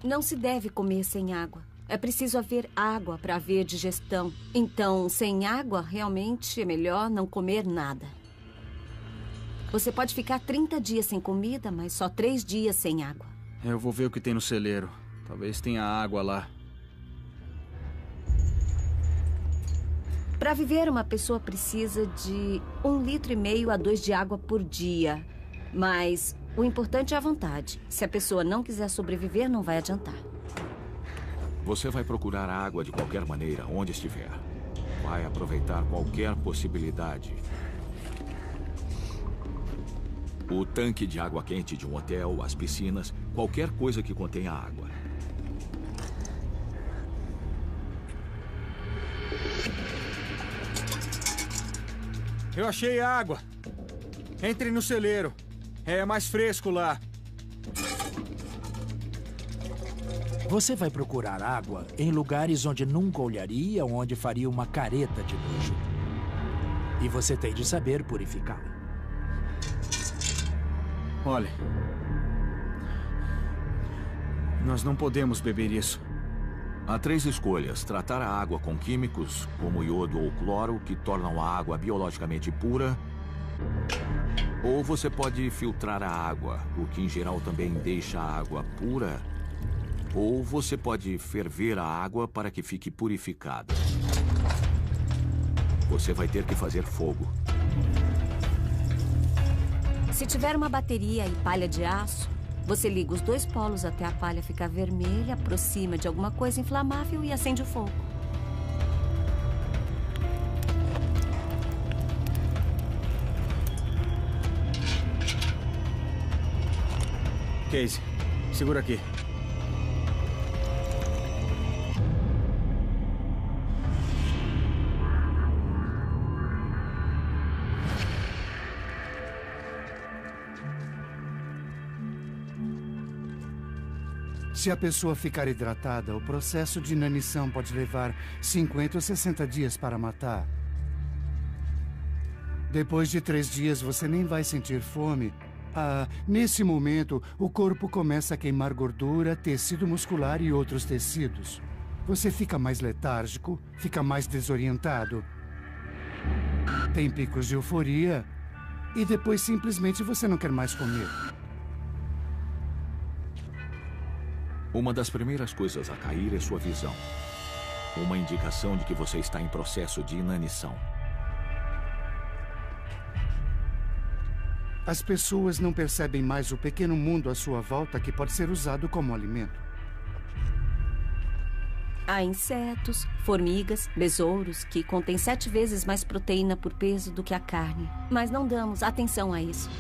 Não se deve comer sem água. É preciso haver água para haver digestão. Então, sem água, realmente é melhor não comer nada. Você pode ficar 30 dias sem comida, mas só 3 dias sem água. Eu vou ver o que tem no celeiro. Talvez tenha água lá. Para viver, uma pessoa precisa de 1,5 litro a 2 de água por dia. Mas o importante é a vontade. Se a pessoa não quiser sobreviver, não vai adiantar. Você vai procurar água de qualquer maneira, onde estiver. Vai aproveitar qualquer possibilidade. O tanque de água quente de um hotel, as piscinas, qualquer coisa que contenha água. Eu achei água. Entre no celeiro. É mais fresco lá. Você vai procurar água em lugares onde nunca olharia ou onde faria uma careta de nojo. E você tem de saber purificá-la. Olha. Nós não podemos beber isso. Há 3 escolhas. Tratar a água com químicos, como iodo ou cloro, que tornam a água biologicamente pura. Ou você pode filtrar a água, o que em geral também deixa a água pura. Ou você pode ferver a água para que fique purificada. Você vai ter que fazer fogo. Se tiver uma bateria e palha de aço, você liga os 2 polos até a palha ficar vermelha, aproxima de alguma coisa inflamável e acende o fogo. Casey, segura aqui. Se a pessoa ficar hidratada, o processo de inanição pode levar 50 ou 60 dias para matar. Depois de 3 dias, você nem vai sentir fome. Nesse momento, o corpo começa a queimar gordura, tecido muscular e outros tecidos. Você fica mais letárgico, fica mais desorientado. Tem picos de euforia e depois simplesmente você não quer mais comer. Uma das primeiras coisas a cair é sua visão. Uma indicação de que você está em processo de inanição. As pessoas não percebem mais o pequeno mundo à sua volta que pode ser usado como alimento. Há insetos, formigas, besouros que contêm 7 vezes mais proteína por peso do que a carne. Mas não damos atenção a isso.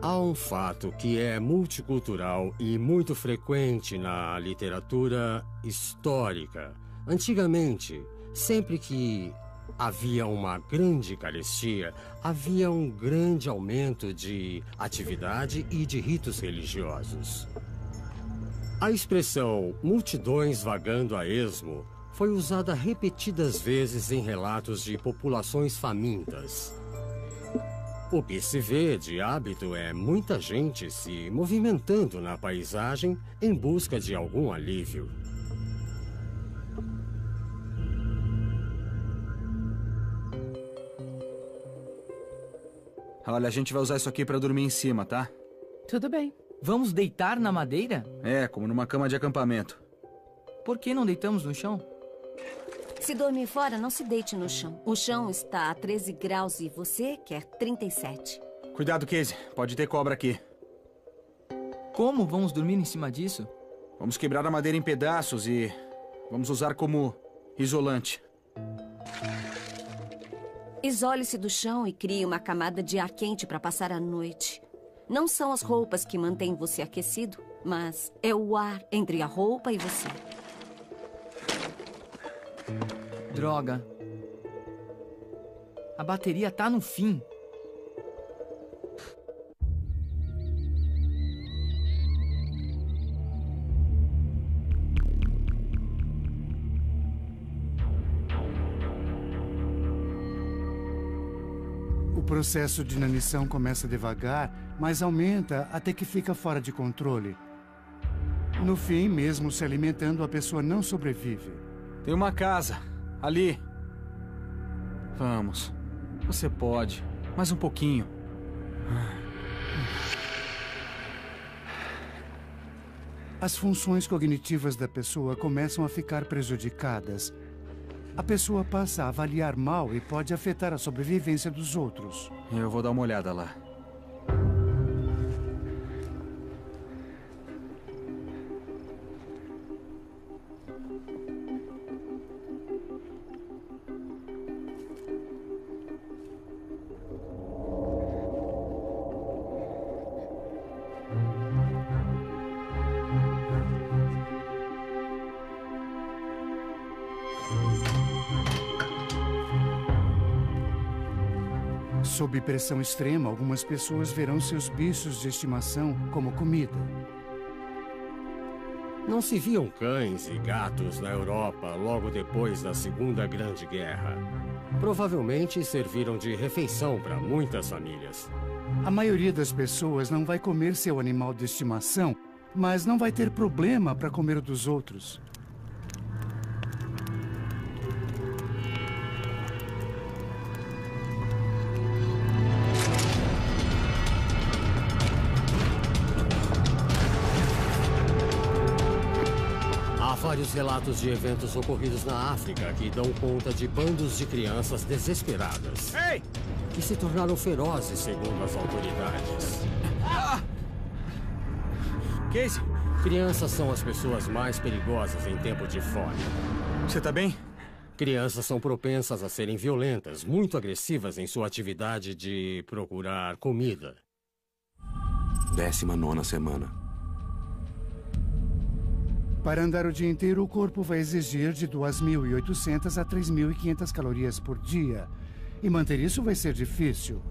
Há um fato que é multicultural e muito frequente na literatura histórica. Antigamente, sempre que havia uma grande carestia, havia um grande aumento de atividade e de ritos religiosos. A expressão multidões vagando a esmo foi usada repetidas vezes em relatos de populações famintas. O que se vê de hábito é muita gente se movimentando na paisagem em busca de algum alívio. Olha, a gente vai usar isso aqui pra dormir em cima, tá? Tudo bem. Vamos deitar na madeira? É, como numa cama de acampamento. Por que não deitamos no chão? Se dormir fora, não se deite no chão. O chão está a 13 graus e você quer 37. Cuidado, Casey. Pode ter cobra aqui. Como vamos dormir em cima disso? Vamos quebrar a madeira em pedaços e vamos usar como isolante. Isole-se do chão e crie uma camada de ar quente para passar a noite. Não são as roupas que mantêm você aquecido, mas é o ar entre a roupa e você. Droga. A bateria tá no fim. O processo de inanição começa devagar, mas aumenta até que fica fora de controle. No fim, mesmo se alimentando, a pessoa não sobrevive. Tem uma casa. Ali. Vamos. Você pode. Mais um pouquinho. As funções cognitivas da pessoa começam a ficar prejudicadas. A pessoa passa a avaliar mal e pode afetar a sobrevivência dos outros. Eu vou dar uma olhada lá. Sob pressão extrema, algumas pessoas verão seus bichos de estimação como comida. Não se viam cães e gatos na Europa logo depois da Segunda Grande Guerra. Provavelmente serviram de refeição para muitas famílias. A maioria das pessoas não vai comer seu animal de estimação, mas não vai ter problema para comer o dos outros. Vários relatos de eventos ocorridos na África que dão conta de bandos de crianças desesperadas. Ei! Que se tornaram ferozes, segundo as autoridades. Casey? Crianças são as pessoas mais perigosas em tempo de fome. Você tá bem? Crianças são propensas a serem violentas, muito agressivas em sua atividade de procurar comida. 19ª semana. Para andar o dia inteiro, o corpo vai exigir de 2.800 a 3.500 calorias por dia. E manter isso vai ser difícil.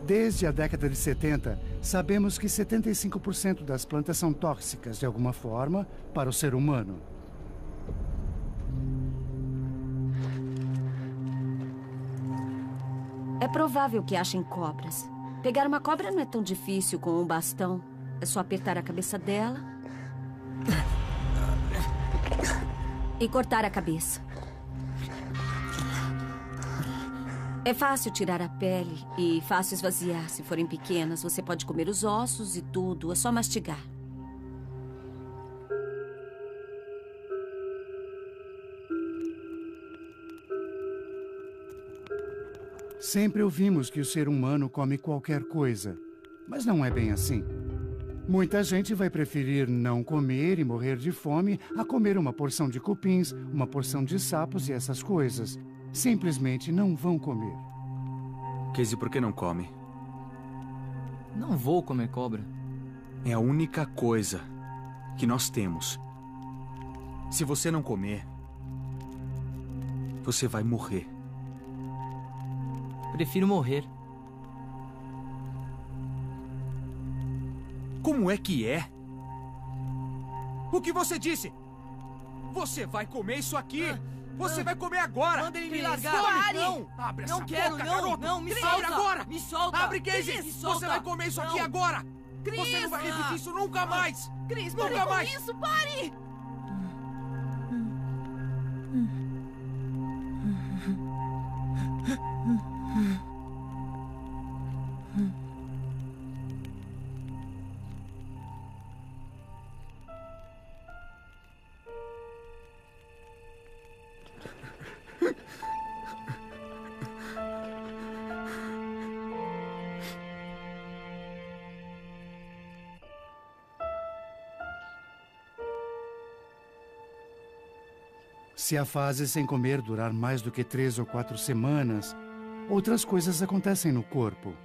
Desde a década de 70, sabemos que 75% das plantas são tóxicas, de alguma forma, para o ser humano. É provável que achem cobras. Pegar uma cobra não é tão difícil com um bastão. É só apertar a cabeça dela e cortar a cabeça. É fácil tirar a pele e fácil esvaziar. Se forem pequenas, você pode comer os ossos e tudo. É só mastigar. Sempre ouvimos que o ser humano come qualquer coisa, mas não é bem assim. Muita gente vai preferir não comer e morrer de fome a comer uma porção de cupins, uma porção de sapos e essas coisas. Simplesmente não vão comer. Casey, por que não come? Não vou comer cobra. É a única coisa que nós temos. Se você não comer, você vai morrer. Prefiro morrer. Como é que é? O que você disse? Você vai comer isso aqui! Você vai comer agora! Manda ele me Cris, largar! Pare! Não! Abre essa Não quero, boca, não! garoto! Não, me Cris, solta! abre agora! Me solta! Abre, Casey! Cris, me solta! Você vai comer isso aqui Não. agora! Cris! Você não vai repetir isso nunca mais! Cris, Nunca pare com mais! isso! Pare! Se a fase sem comer durar mais do que 3 ou 4 semanas, outras coisas acontecem no corpo.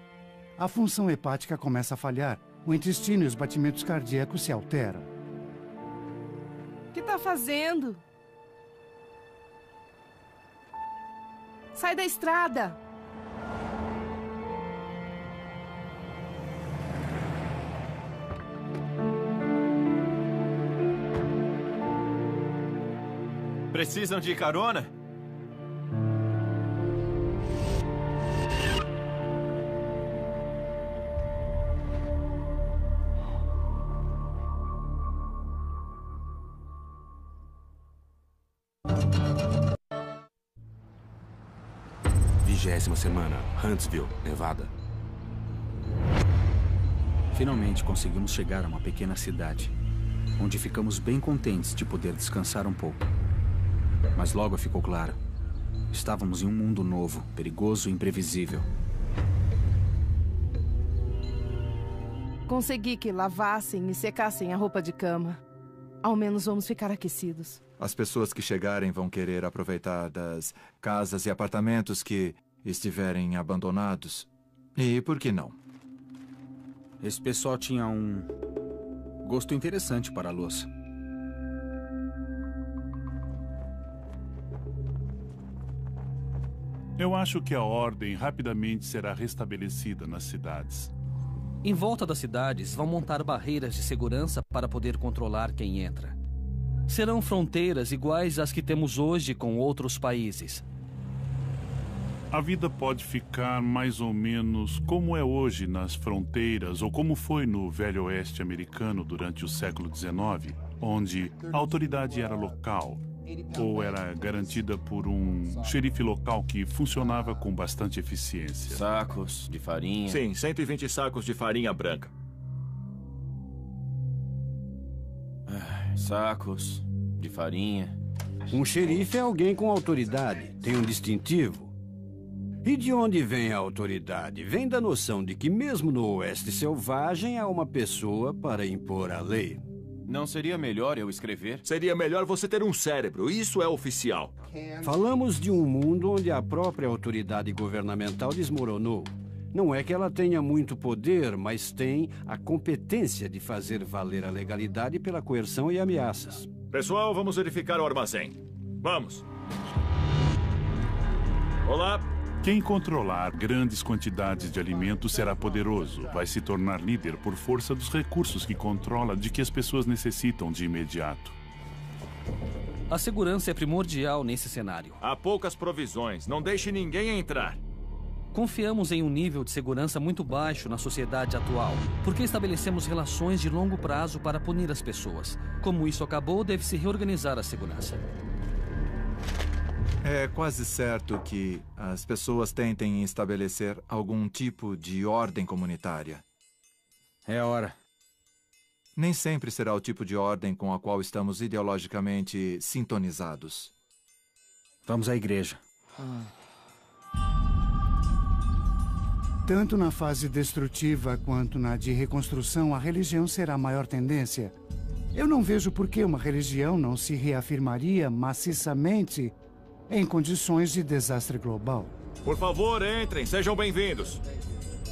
A função hepática começa a falhar, o intestino e os batimentos cardíacos se alteram. O que tá fazendo? Sai da estrada! Precisam de carona? Vigésima semana, Huntsville, Nevada. Finalmente conseguimos chegar a uma pequena cidade, onde ficamos bem contentes de poder descansar um pouco. Mas logo ficou claro, estávamos em um mundo novo, perigoso e imprevisível. Consegui que lavassem e secassem a roupa de cama. Ao menos vamos ficar aquecidos. As pessoas que chegarem vão querer aproveitar das casas e apartamentos que estiverem abandonados. E por que não? Esse pessoal tinha um gosto interessante para a louça. Eu acho que a ordem rapidamente será restabelecida nas cidades. Em volta das cidades, vão montar barreiras de segurança para poder controlar quem entra. Serão fronteiras iguais às que temos hoje com outros países. A vida pode ficar mais ou menos como é hoje nas fronteiras ou como foi no Velho Oeste americano durante o século XIX, onde a autoridade era local ou era garantida por um xerife local que funcionava com bastante eficiência. Sacos de farinha. Sim, 120 sacos de farinha branca. Sacos de farinha. Um xerife é alguém com autoridade, tem um distintivo. E de onde vem a autoridade? Vem da noção de que mesmo no Oeste Selvagem há uma pessoa para impor a lei. Não seria melhor eu escrever? Seria melhor você ter um cérebro. Isso é oficial. Falamos de um mundo onde a própria autoridade governamental desmoronou. Não é que ela tenha muito poder, mas tem a competência de fazer valer a legalidade pela coerção e ameaças. Pessoal, vamos verificar o armazém. Vamos. Olá. Quem controlar grandes quantidades de alimentos será poderoso. Vai se tornar líder por força dos recursos que controla, de que as pessoas necessitam de imediato. A segurança é primordial nesse cenário. Há poucas provisões. Não deixe ninguém entrar. Confiamos em um nível de segurança muito baixo na sociedade atual, porque estabelecemos relações de longo prazo para punir as pessoas. Como isso acabou, deve-se reorganizar a segurança. É quase certo que as pessoas tentem estabelecer algum tipo de ordem comunitária. É a hora. Nem sempre será o tipo de ordem com a qual estamos ideologicamente sintonizados. Vamos à igreja. Tanto na fase destrutiva quanto na de reconstrução, a religião será a maior tendência. Eu não vejo por que uma religião não se reafirmaria maciçamente em condições de desastre global. Por favor, entrem. Sejam bem-vindos.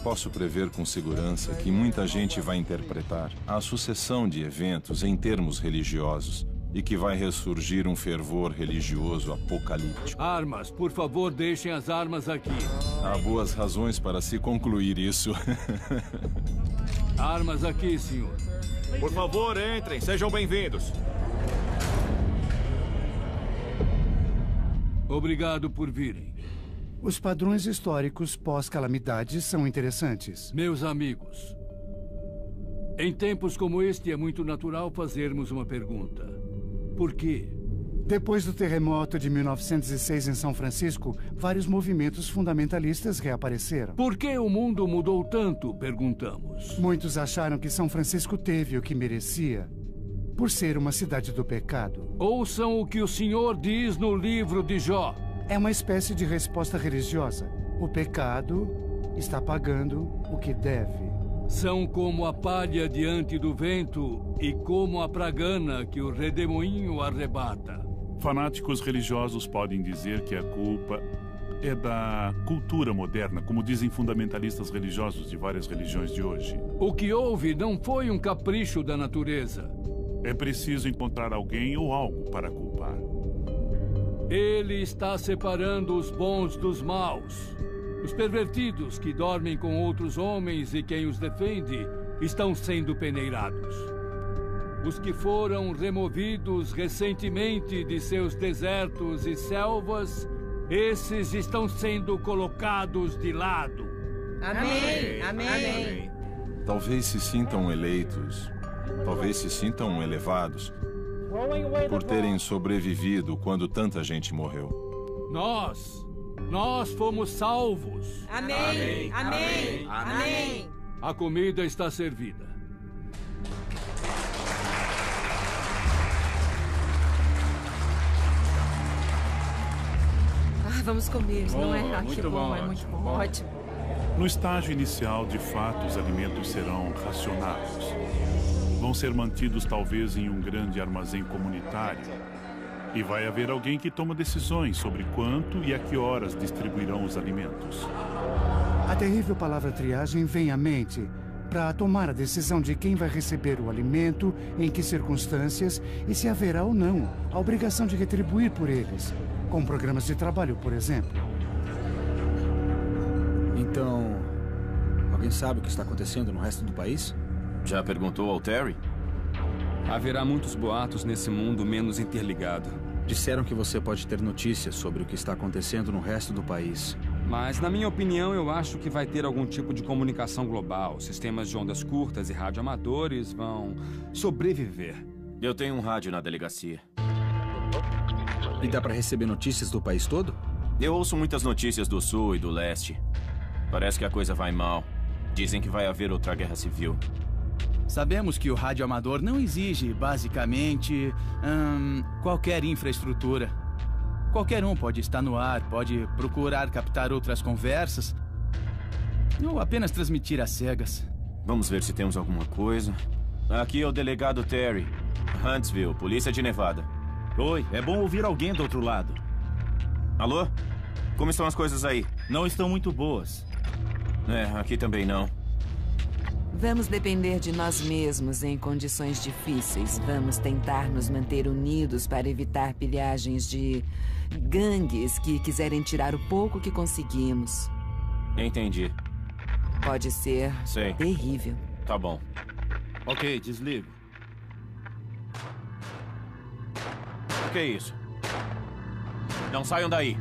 Posso prever com segurança que muita gente vai interpretar a sucessão de eventos em termos religiosos e que vai ressurgir um fervor religioso apocalíptico. Armas, por favor, deixem as armas aqui. Há boas razões para se concluir isso. Armas aqui, senhor. Por favor, entrem. Sejam bem-vindos. Obrigado por virem. Os padrões históricos pós-calamidade são interessantes. Meus amigos, em tempos como este é muito natural fazermos uma pergunta. Por quê? Depois do terremoto de 1906 em São Francisco, vários movimentos fundamentalistas reapareceram. Por que o mundo mudou tanto? Perguntamos. Muitos acharam que São Francisco teve o que merecia, por ser uma cidade do pecado. Ouçam o que o Senhor diz no livro de Jó. É uma espécie de resposta religiosa. O pecado está pagando o que deve. São como a palha diante do vento e como a pragana que o redemoinho arrebata. Fanáticos religiosos podem dizer que a culpa é da cultura moderna, como dizem fundamentalistas religiosos de várias religiões de hoje. O que houve não foi um capricho da natureza. É preciso encontrar alguém ou algo para culpar. Ele está separando os bons dos maus. Os pervertidos que dormem com outros homens e quem os defende estão sendo peneirados. Os que foram removidos recentemente de seus desertos e selvas, esses estão sendo colocados de lado. Amém. Amém. Talvez se sintam eleitos. Talvez se sintam elevados por terem sobrevivido quando tanta gente morreu. Nós fomos salvos. Amém. Amém. Amém. A comida está servida. Vamos comer, não é? Ah, muito que bom, bom, é muito bom. Ótimo. No estágio inicial, de fato, os alimentos serão racionados. Vão ser mantidos talvez em um grande armazém comunitário. E vai haver alguém que toma decisões sobre quanto e a que horas distribuirão os alimentos. A terrível palavra triagem vem à mente para tomar a decisão de quem vai receber o alimento, em que circunstâncias e se haverá ou não a obrigação de retribuir por eles, com programas de trabalho, por exemplo. Então, alguém sabe o que está acontecendo no resto do país? Já perguntou ao Terry? Haverá muitos boatos nesse mundo menos interligado. Disseram que você pode ter notícias sobre o que está acontecendo no resto do país. Mas, na minha opinião, eu acho que vai ter algum tipo de comunicação global. Sistemas de ondas curtas e radioamadores vão sobreviver. Eu tenho um rádio na delegacia. E dá para receber notícias do país todo? Eu ouço muitas notícias do sul e do leste. Parece que a coisa vai mal. Dizem que vai haver outra guerra civil. Sabemos que o rádio amador não exige, basicamente, qualquer infraestrutura. Qualquer um pode estar no ar, pode procurar captar outras conversas, ou apenas transmitir às cegas. Vamos ver se temos alguma coisa. Aqui é o delegado Terry. Huntsville, polícia de Nevada. Oi, é bom ouvir alguém do outro lado. Alô? Como estão as coisas aí? Não estão muito boas. Aqui também não. Vamos depender de nós mesmos em condições difíceis. Vamos tentar nos manter unidos para evitar pilhagens de gangues que quiserem tirar o pouco que conseguimos. Entendi. Pode ser terrível. Tá bom. Ok, desligo. O que é isso? Não saiam daí.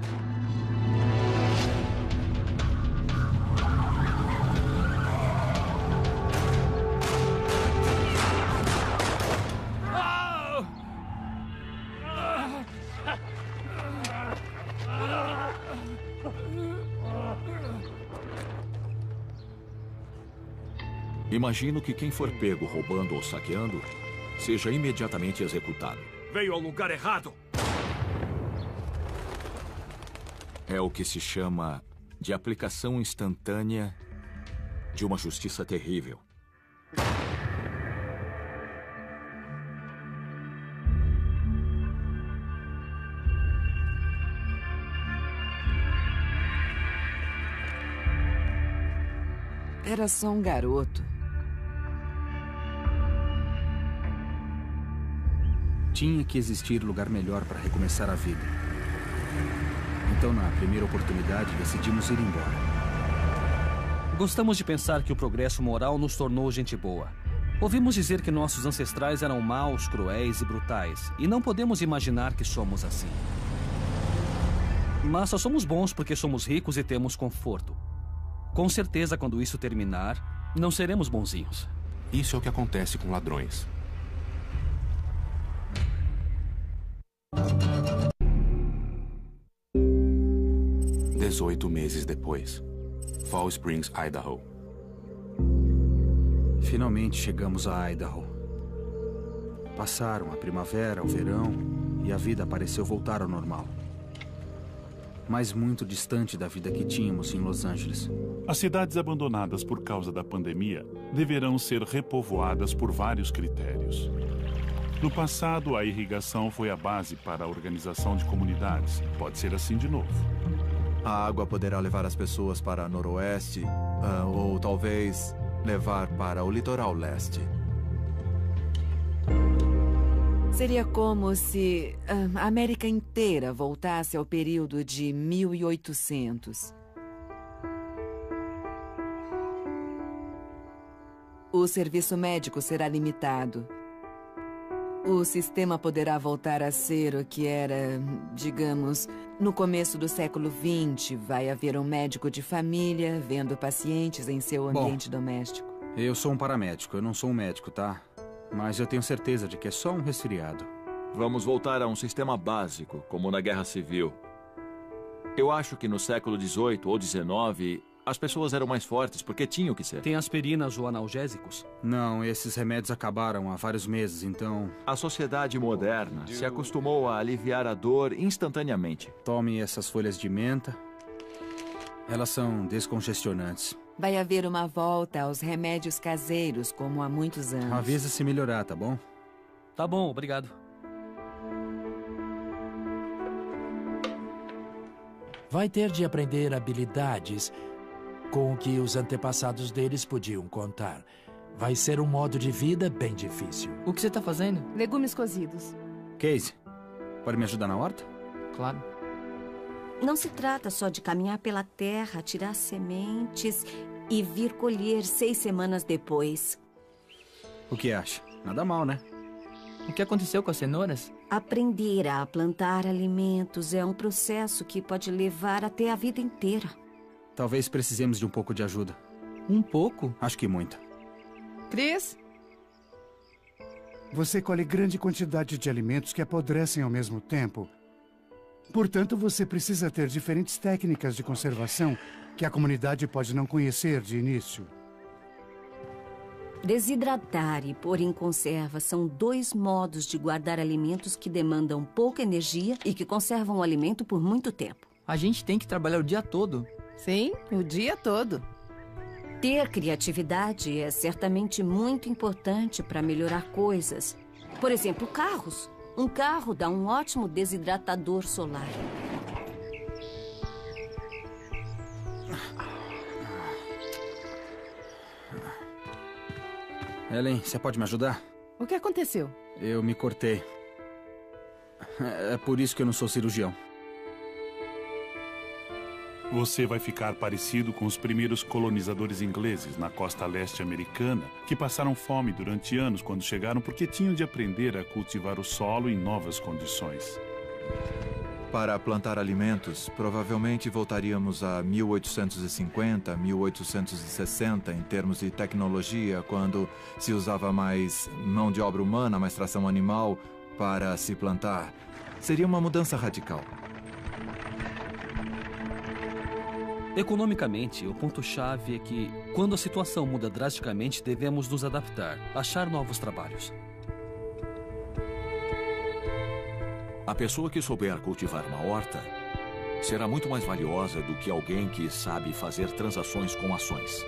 Imagino que quem for pego roubando ou saqueando seja imediatamente executado. Veio ao lugar errado. É o que se chama de aplicação instantânea de uma justiça terrível. Era só um garoto. Tinha que existir lugar melhor para recomeçar a vida. Então, na primeira oportunidade, decidimos ir embora. Gostamos de pensar que o progresso moral nos tornou gente boa. Ouvimos dizer que nossos ancestrais eram maus, cruéis e brutais, e não podemos imaginar que somos assim. Mas só somos bons porque somos ricos e temos conforto. Com certeza, quando isso terminar, não seremos bonzinhos. Isso é o que acontece com ladrões. Meses depois, Fall Springs, Idaho. Finalmente chegamos a Idaho. Passaram a primavera, o verão, e a vida pareceu voltar ao normal. Mas muito distante da vida que tínhamos em Los Angeles. As cidades abandonadas por causa da pandemia deverão ser repovoadas por vários critérios. No passado, a irrigação foi a base para a organização de comunidades. Pode ser assim de novo. A água poderá levar as pessoas para noroeste, ou talvez levar para o litoral leste. Seria como se a América inteira voltasse ao período de 1800. O serviço médico será limitado. O sistema poderá voltar a ser o que era, digamos, no começo do século XX. Vai haver um médico de família vendo pacientes em seu ambiente doméstico. Eu sou um paramédico, eu não sou um médico, tá? Mas eu tenho certeza de que é só um resfriado. Vamos voltar a um sistema básico, como na Guerra Civil. Eu acho que no século XVIII ou XIX, as pessoas eram mais fortes porque tinham que ser. Tem aspirinas ou analgésicos? Não, esses remédios acabaram há vários meses, então... A sociedade moderna se acostumou a aliviar a dor instantaneamente. Tome essas folhas de menta. Elas são descongestionantes. Vai haver uma volta aos remédios caseiros, como há muitos anos. Avisa se melhorar, tá bom? Tá bom, obrigado. Vai ter de aprender habilidades com o que os antepassados deles podiam contar. Vai ser um modo de vida bem difícil. O que você está fazendo? Legumes cozidos. Casey, pode me ajudar na horta? Claro. Não se trata só de caminhar pela terra, tirar sementes e vir colher 6 semanas depois. O que acha? Nada mal, né? O que aconteceu com as cenouras? Aprender a plantar alimentos é um processo que pode levar até a vida inteira. Talvez precisemos de um pouco de ajuda. Um pouco? Acho que muito. Chris? Você colhe grande quantidade de alimentos que apodrecem ao mesmo tempo. Portanto, você precisa ter diferentes técnicas de conservação que a comunidade pode não conhecer de início. Desidratar e pôr em conserva são 2 modos de guardar alimentos que demandam pouca energia e que conservam o alimento por muito tempo. A gente tem que trabalhar o dia todo. Sim, o dia todo. Ter criatividade é certamente muito importante para melhorar coisas. Por exemplo, carros. Um carro dá um ótimo desidratador solar. Ellen, você pode me ajudar? O que aconteceu? Eu me cortei. É por isso que eu não sou cirurgião. Você vai ficar parecido com os primeiros colonizadores ingleses na costa leste americana, que passaram fome durante anos quando chegaram porque tinham de aprender a cultivar o solo em novas condições. Para plantar alimentos, provavelmente voltaríamos a 1850, 1860 em termos de tecnologia, quando se usava mais mão de obra humana, mais tração animal para se plantar. Seria uma mudança radical. Economicamente, o ponto-chave é que, quando a situação muda drasticamente, devemos nos adaptar, achar novos trabalhos. A pessoa que souber cultivar uma horta será muito mais valiosa do que alguém que sabe fazer transações com ações.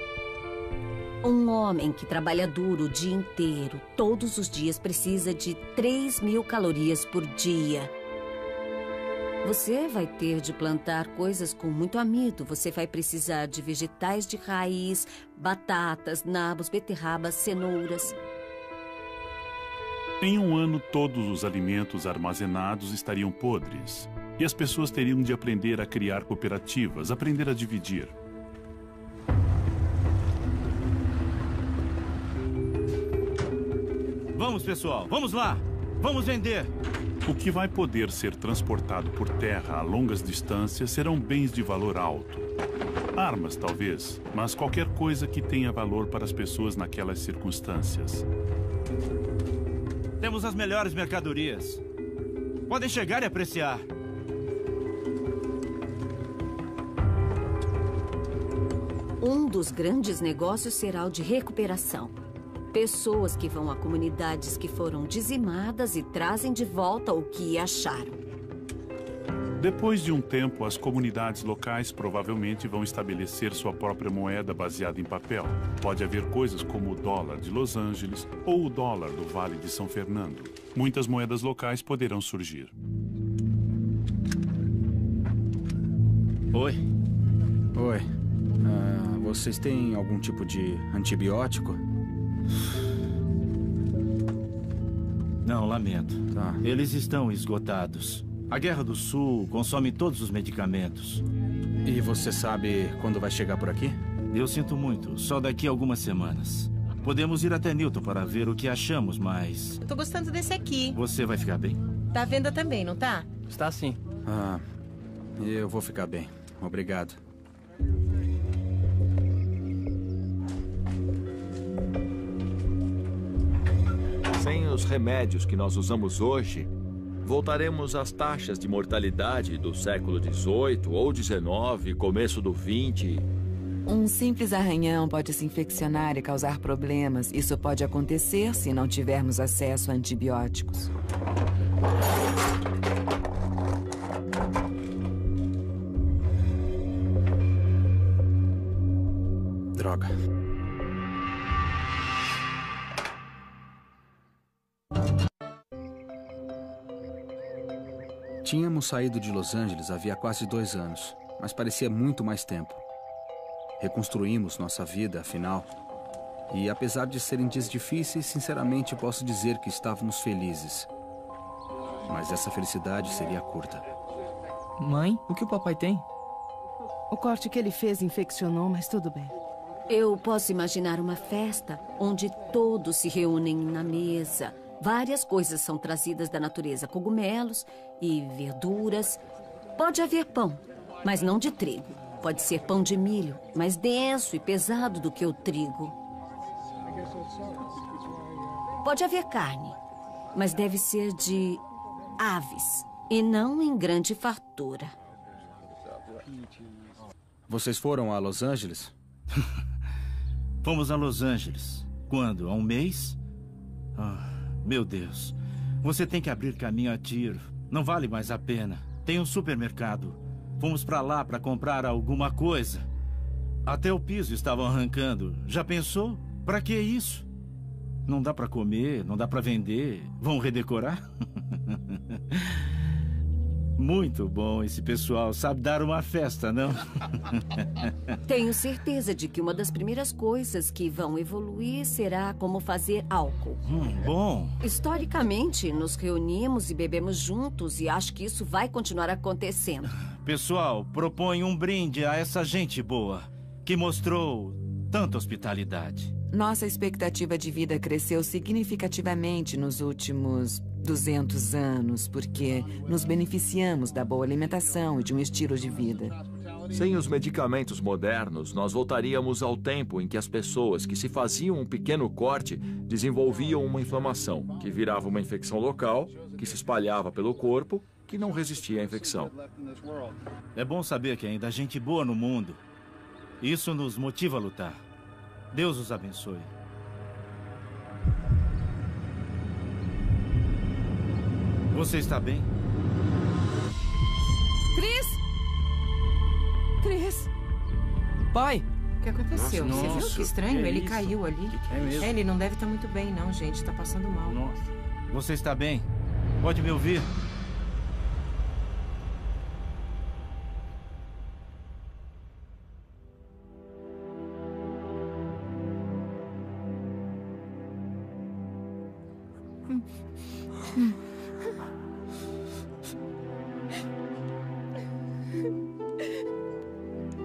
Um homem que trabalha duro o dia inteiro, todos os dias, precisa de 3.000 calorias por dia. Você vai ter de plantar coisas com muito amido. Você vai precisar de vegetais de raiz, batatas, nabos, beterrabas, cenouras. Em um ano, todos os alimentos armazenados estariam podres. E as pessoas teriam de aprender a criar cooperativas, aprender a dividir. Vamos, pessoal, vamos lá! Vamos vender! O que vai poder ser transportado por terra a longas distâncias serão bens de valor alto. Armas, talvez, mas qualquer coisa que tenha valor para as pessoas naquelas circunstâncias. Temos as melhores mercadorias. Podem chegar e apreciar. Um dos grandes negócios será o de recuperação. Pessoas que vão a comunidades que foram dizimadas e trazem de volta o que acharam. Depois de um tempo, as comunidades locais provavelmente vão estabelecer sua própria moeda baseada em papel. Pode haver coisas como o dólar de Los Angeles ou o dólar do Vale de São Fernando. Muitas moedas locais poderão surgir. Oi. Oi. Vocês têm algum tipo de antibiótico? Não, lamento. Tá. Eles estão esgotados. A Guerra do Sul consome todos os medicamentos. E você sabe quando vai chegar por aqui? Eu sinto muito. Só daqui a algumas semanas. Podemos ir até Newton para ver o que achamos, mas... Eu tô gostando desse aqui. Você vai ficar bem? Tá à venda também, não tá? Está sim. Eu vou ficar bem. Obrigado. Sem os remédios que nós usamos hoje, voltaremos às taxas de mortalidade do século XVIII ou XIX, começo do XX. Um simples arranhão pode se infeccionar e causar problemas. Isso pode acontecer se não tivermos acesso a antibióticos. Droga. Tínhamos saído de Los Angeles havia quase 2 anos, mas parecia muito mais tempo. Reconstruímos nossa vida, afinal. E apesar de serem dias difíceis, sinceramente posso dizer que estávamos felizes. Mas essa felicidade seria curta. Mãe, o que o papai tem? O corte que ele fez infeccionou, mas tudo bem. Eu posso imaginar uma festa onde todos se reúnem na mesa. Várias coisas são trazidas da natureza, cogumelos e verduras. Pode haver pão, mas não de trigo. Pode ser pão de milho, mais denso e pesado do que o trigo. Pode haver carne, mas deve ser de aves e não em grande fartura. Vocês foram a Los Angeles? Fomos a Los Angeles. Quando? Há um mês? Meu Deus. Você tem que abrir caminho a tiro. Não vale mais a pena. Tem um supermercado. Fomos pra lá pra comprar alguma coisa. Até o piso estavam arrancando. Já pensou? Pra que isso? Não dá pra comer, não dá pra vender. Vão redecorar? Muito bom, esse pessoal sabe dar uma festa, não? Tenho certeza de que uma das primeiras coisas que vão evoluir será como fazer álcool. Bom. Historicamente, nos reunimos e bebemos juntos e acho que isso vai continuar acontecendo. Pessoal, proponho um brinde a essa gente boa que mostrou tanta hospitalidade. Nossa expectativa de vida cresceu significativamente nos últimos 200 anos, porque nos beneficiamos da boa alimentação e de um estilo de vida. Sem os medicamentos modernos, nós voltaríamos ao tempo em que as pessoas que se faziam um pequeno corte desenvolviam uma inflamação, que virava uma infecção local, que se espalhava pelo corpo, que não resistia à infecção. É bom saber que ainda há gente boa no mundo. Isso nos motiva a lutar. Deus os abençoe. Você está bem? Cris! Pai! O que aconteceu? Nossa, Você viu nossa, que estranho? que é Ele isso? caiu ali. É mesmo? Ele não deve estar muito bem, não, gente. Tá passando mal. Nossa. Você está bem? Pode me ouvir?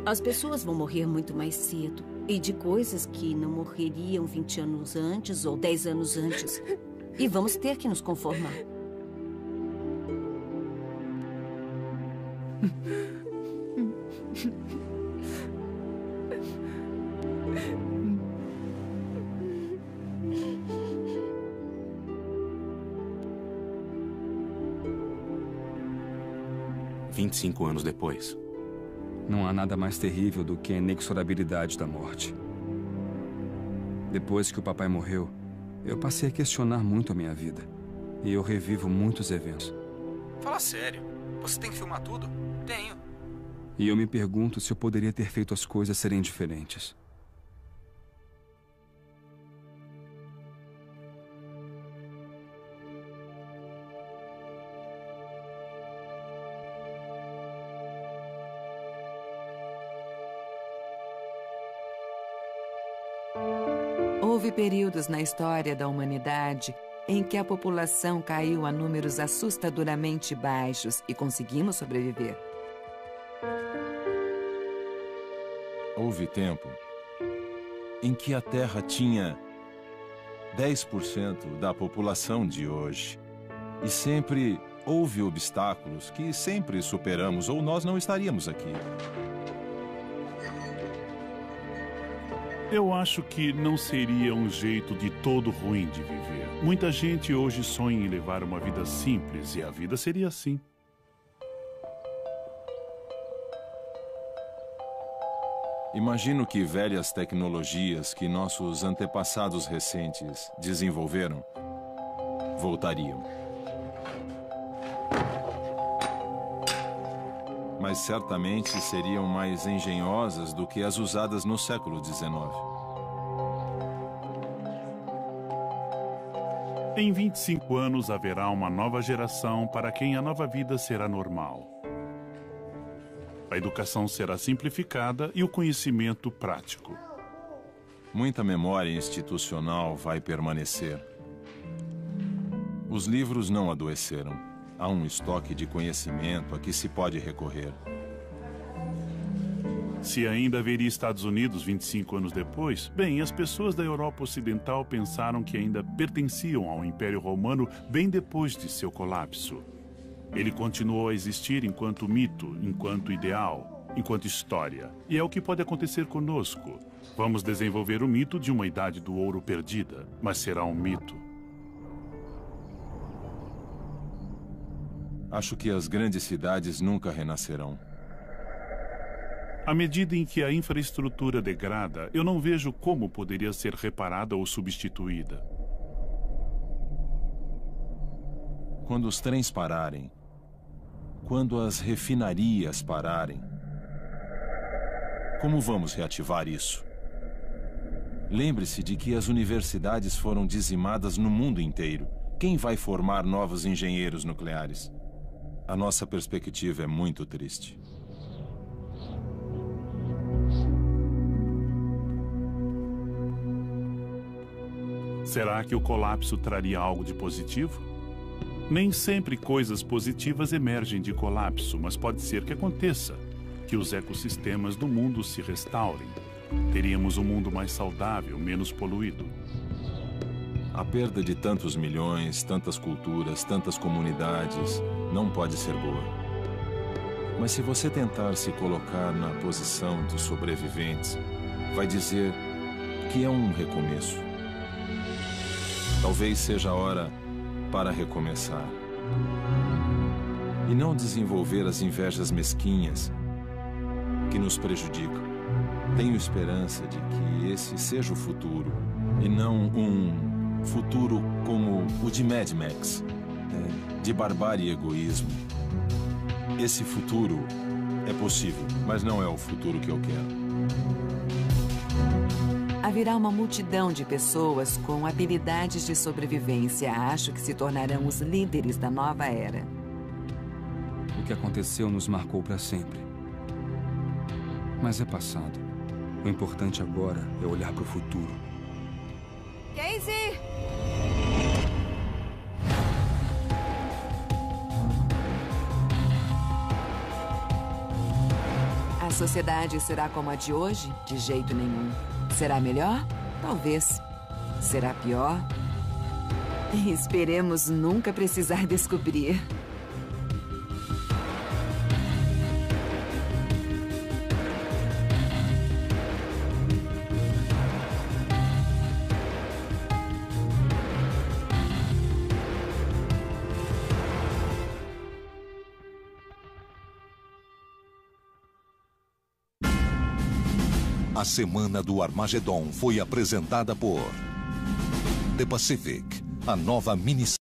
As pessoas vão morrer muito mais cedo. E de coisas que não morreriam 20 anos antes ou 10 anos antes. E vamos ter que nos conformar. "25 anos depois. Não há nada mais terrível do que a inexorabilidade da morte. Depois que o papai morreu, eu passei a questionar muito a minha vida. E eu revivo muitos eventos. Fala sério. Você tem que filmar tudo? Tenho. E eu me pergunto se eu poderia ter feito as coisas serem diferentes. Houve períodos na história da humanidade em que a população caiu a números assustadoramente baixos e conseguimos sobreviver. Houve tempo em que a Terra tinha 10% da população de hoje. E sempre houve obstáculos que sempre superamos ou nós não estaríamos aqui. Eu acho que não seria um jeito de todo ruim de viver. Muita gente hoje sonha em levar uma vida simples e a vida seria assim. Imagino que velhas tecnologias que nossos antepassados recentes desenvolveram voltariam. Mas certamente seriam mais engenhosas do que as usadas no século XIX. Em 25 anos haverá uma nova geração para quem a nova vida será normal. A educação será simplificada e o conhecimento prático. Muita memória institucional vai permanecer. Os livros não adoeceram. Há um estoque de conhecimento a que se pode recorrer. Se ainda haveria Estados Unidos 25 anos depois, bem, as pessoas da Europa Ocidental pensaram que ainda pertenciam ao Império Romano bem depois de seu colapso. Ele continuou a existir enquanto mito, enquanto ideal, enquanto história. E é o que pode acontecer conosco. Vamos desenvolver o mito de uma idade do ouro perdida, mas será um mito. Acho que as grandes cidades nunca renascerão. À medida em que a infraestrutura degrada, eu não vejo como poderia ser reparada ou substituída. Quando os trens pararem, quando as refinarias pararem, como vamos reativar isso? Lembre-se de que as universidades foram dizimadas no mundo inteiro. Quem vai formar novos engenheiros nucleares? A nossa perspectiva é muito triste. Será que o colapso traria algo de positivo? Nem sempre coisas positivas emergem de colapso, mas pode ser que aconteça, que os ecossistemas do mundo se restaurem. Teríamos um mundo mais saudável, menos poluído. A perda de tantos milhões, tantas culturas, tantas comunidades, não pode ser boa. Mas se você tentar se colocar na posição dos sobreviventes, vai dizer que é um recomeço. Talvez seja a hora para recomeçar. E não desenvolver as invejas mesquinhas que nos prejudicam. Tenho esperança de que esse seja o futuro, e não um futuro como o de Mad Max, de barbárie e egoísmo. Esse futuro é possível, mas não é o futuro que eu quero. Haverá uma multidão de pessoas com habilidades de sobrevivência. Acho que se tornarão os líderes da nova era. O que aconteceu nos marcou para sempre. Mas é passado. O importante agora é olhar para o futuro. Casey! A sociedade será como a de hoje? De jeito nenhum. Será melhor? Talvez. Será pior? Esperemos nunca precisar descobrir. A Semana do Armagedon foi apresentada por The Pacific, a nova minissérie.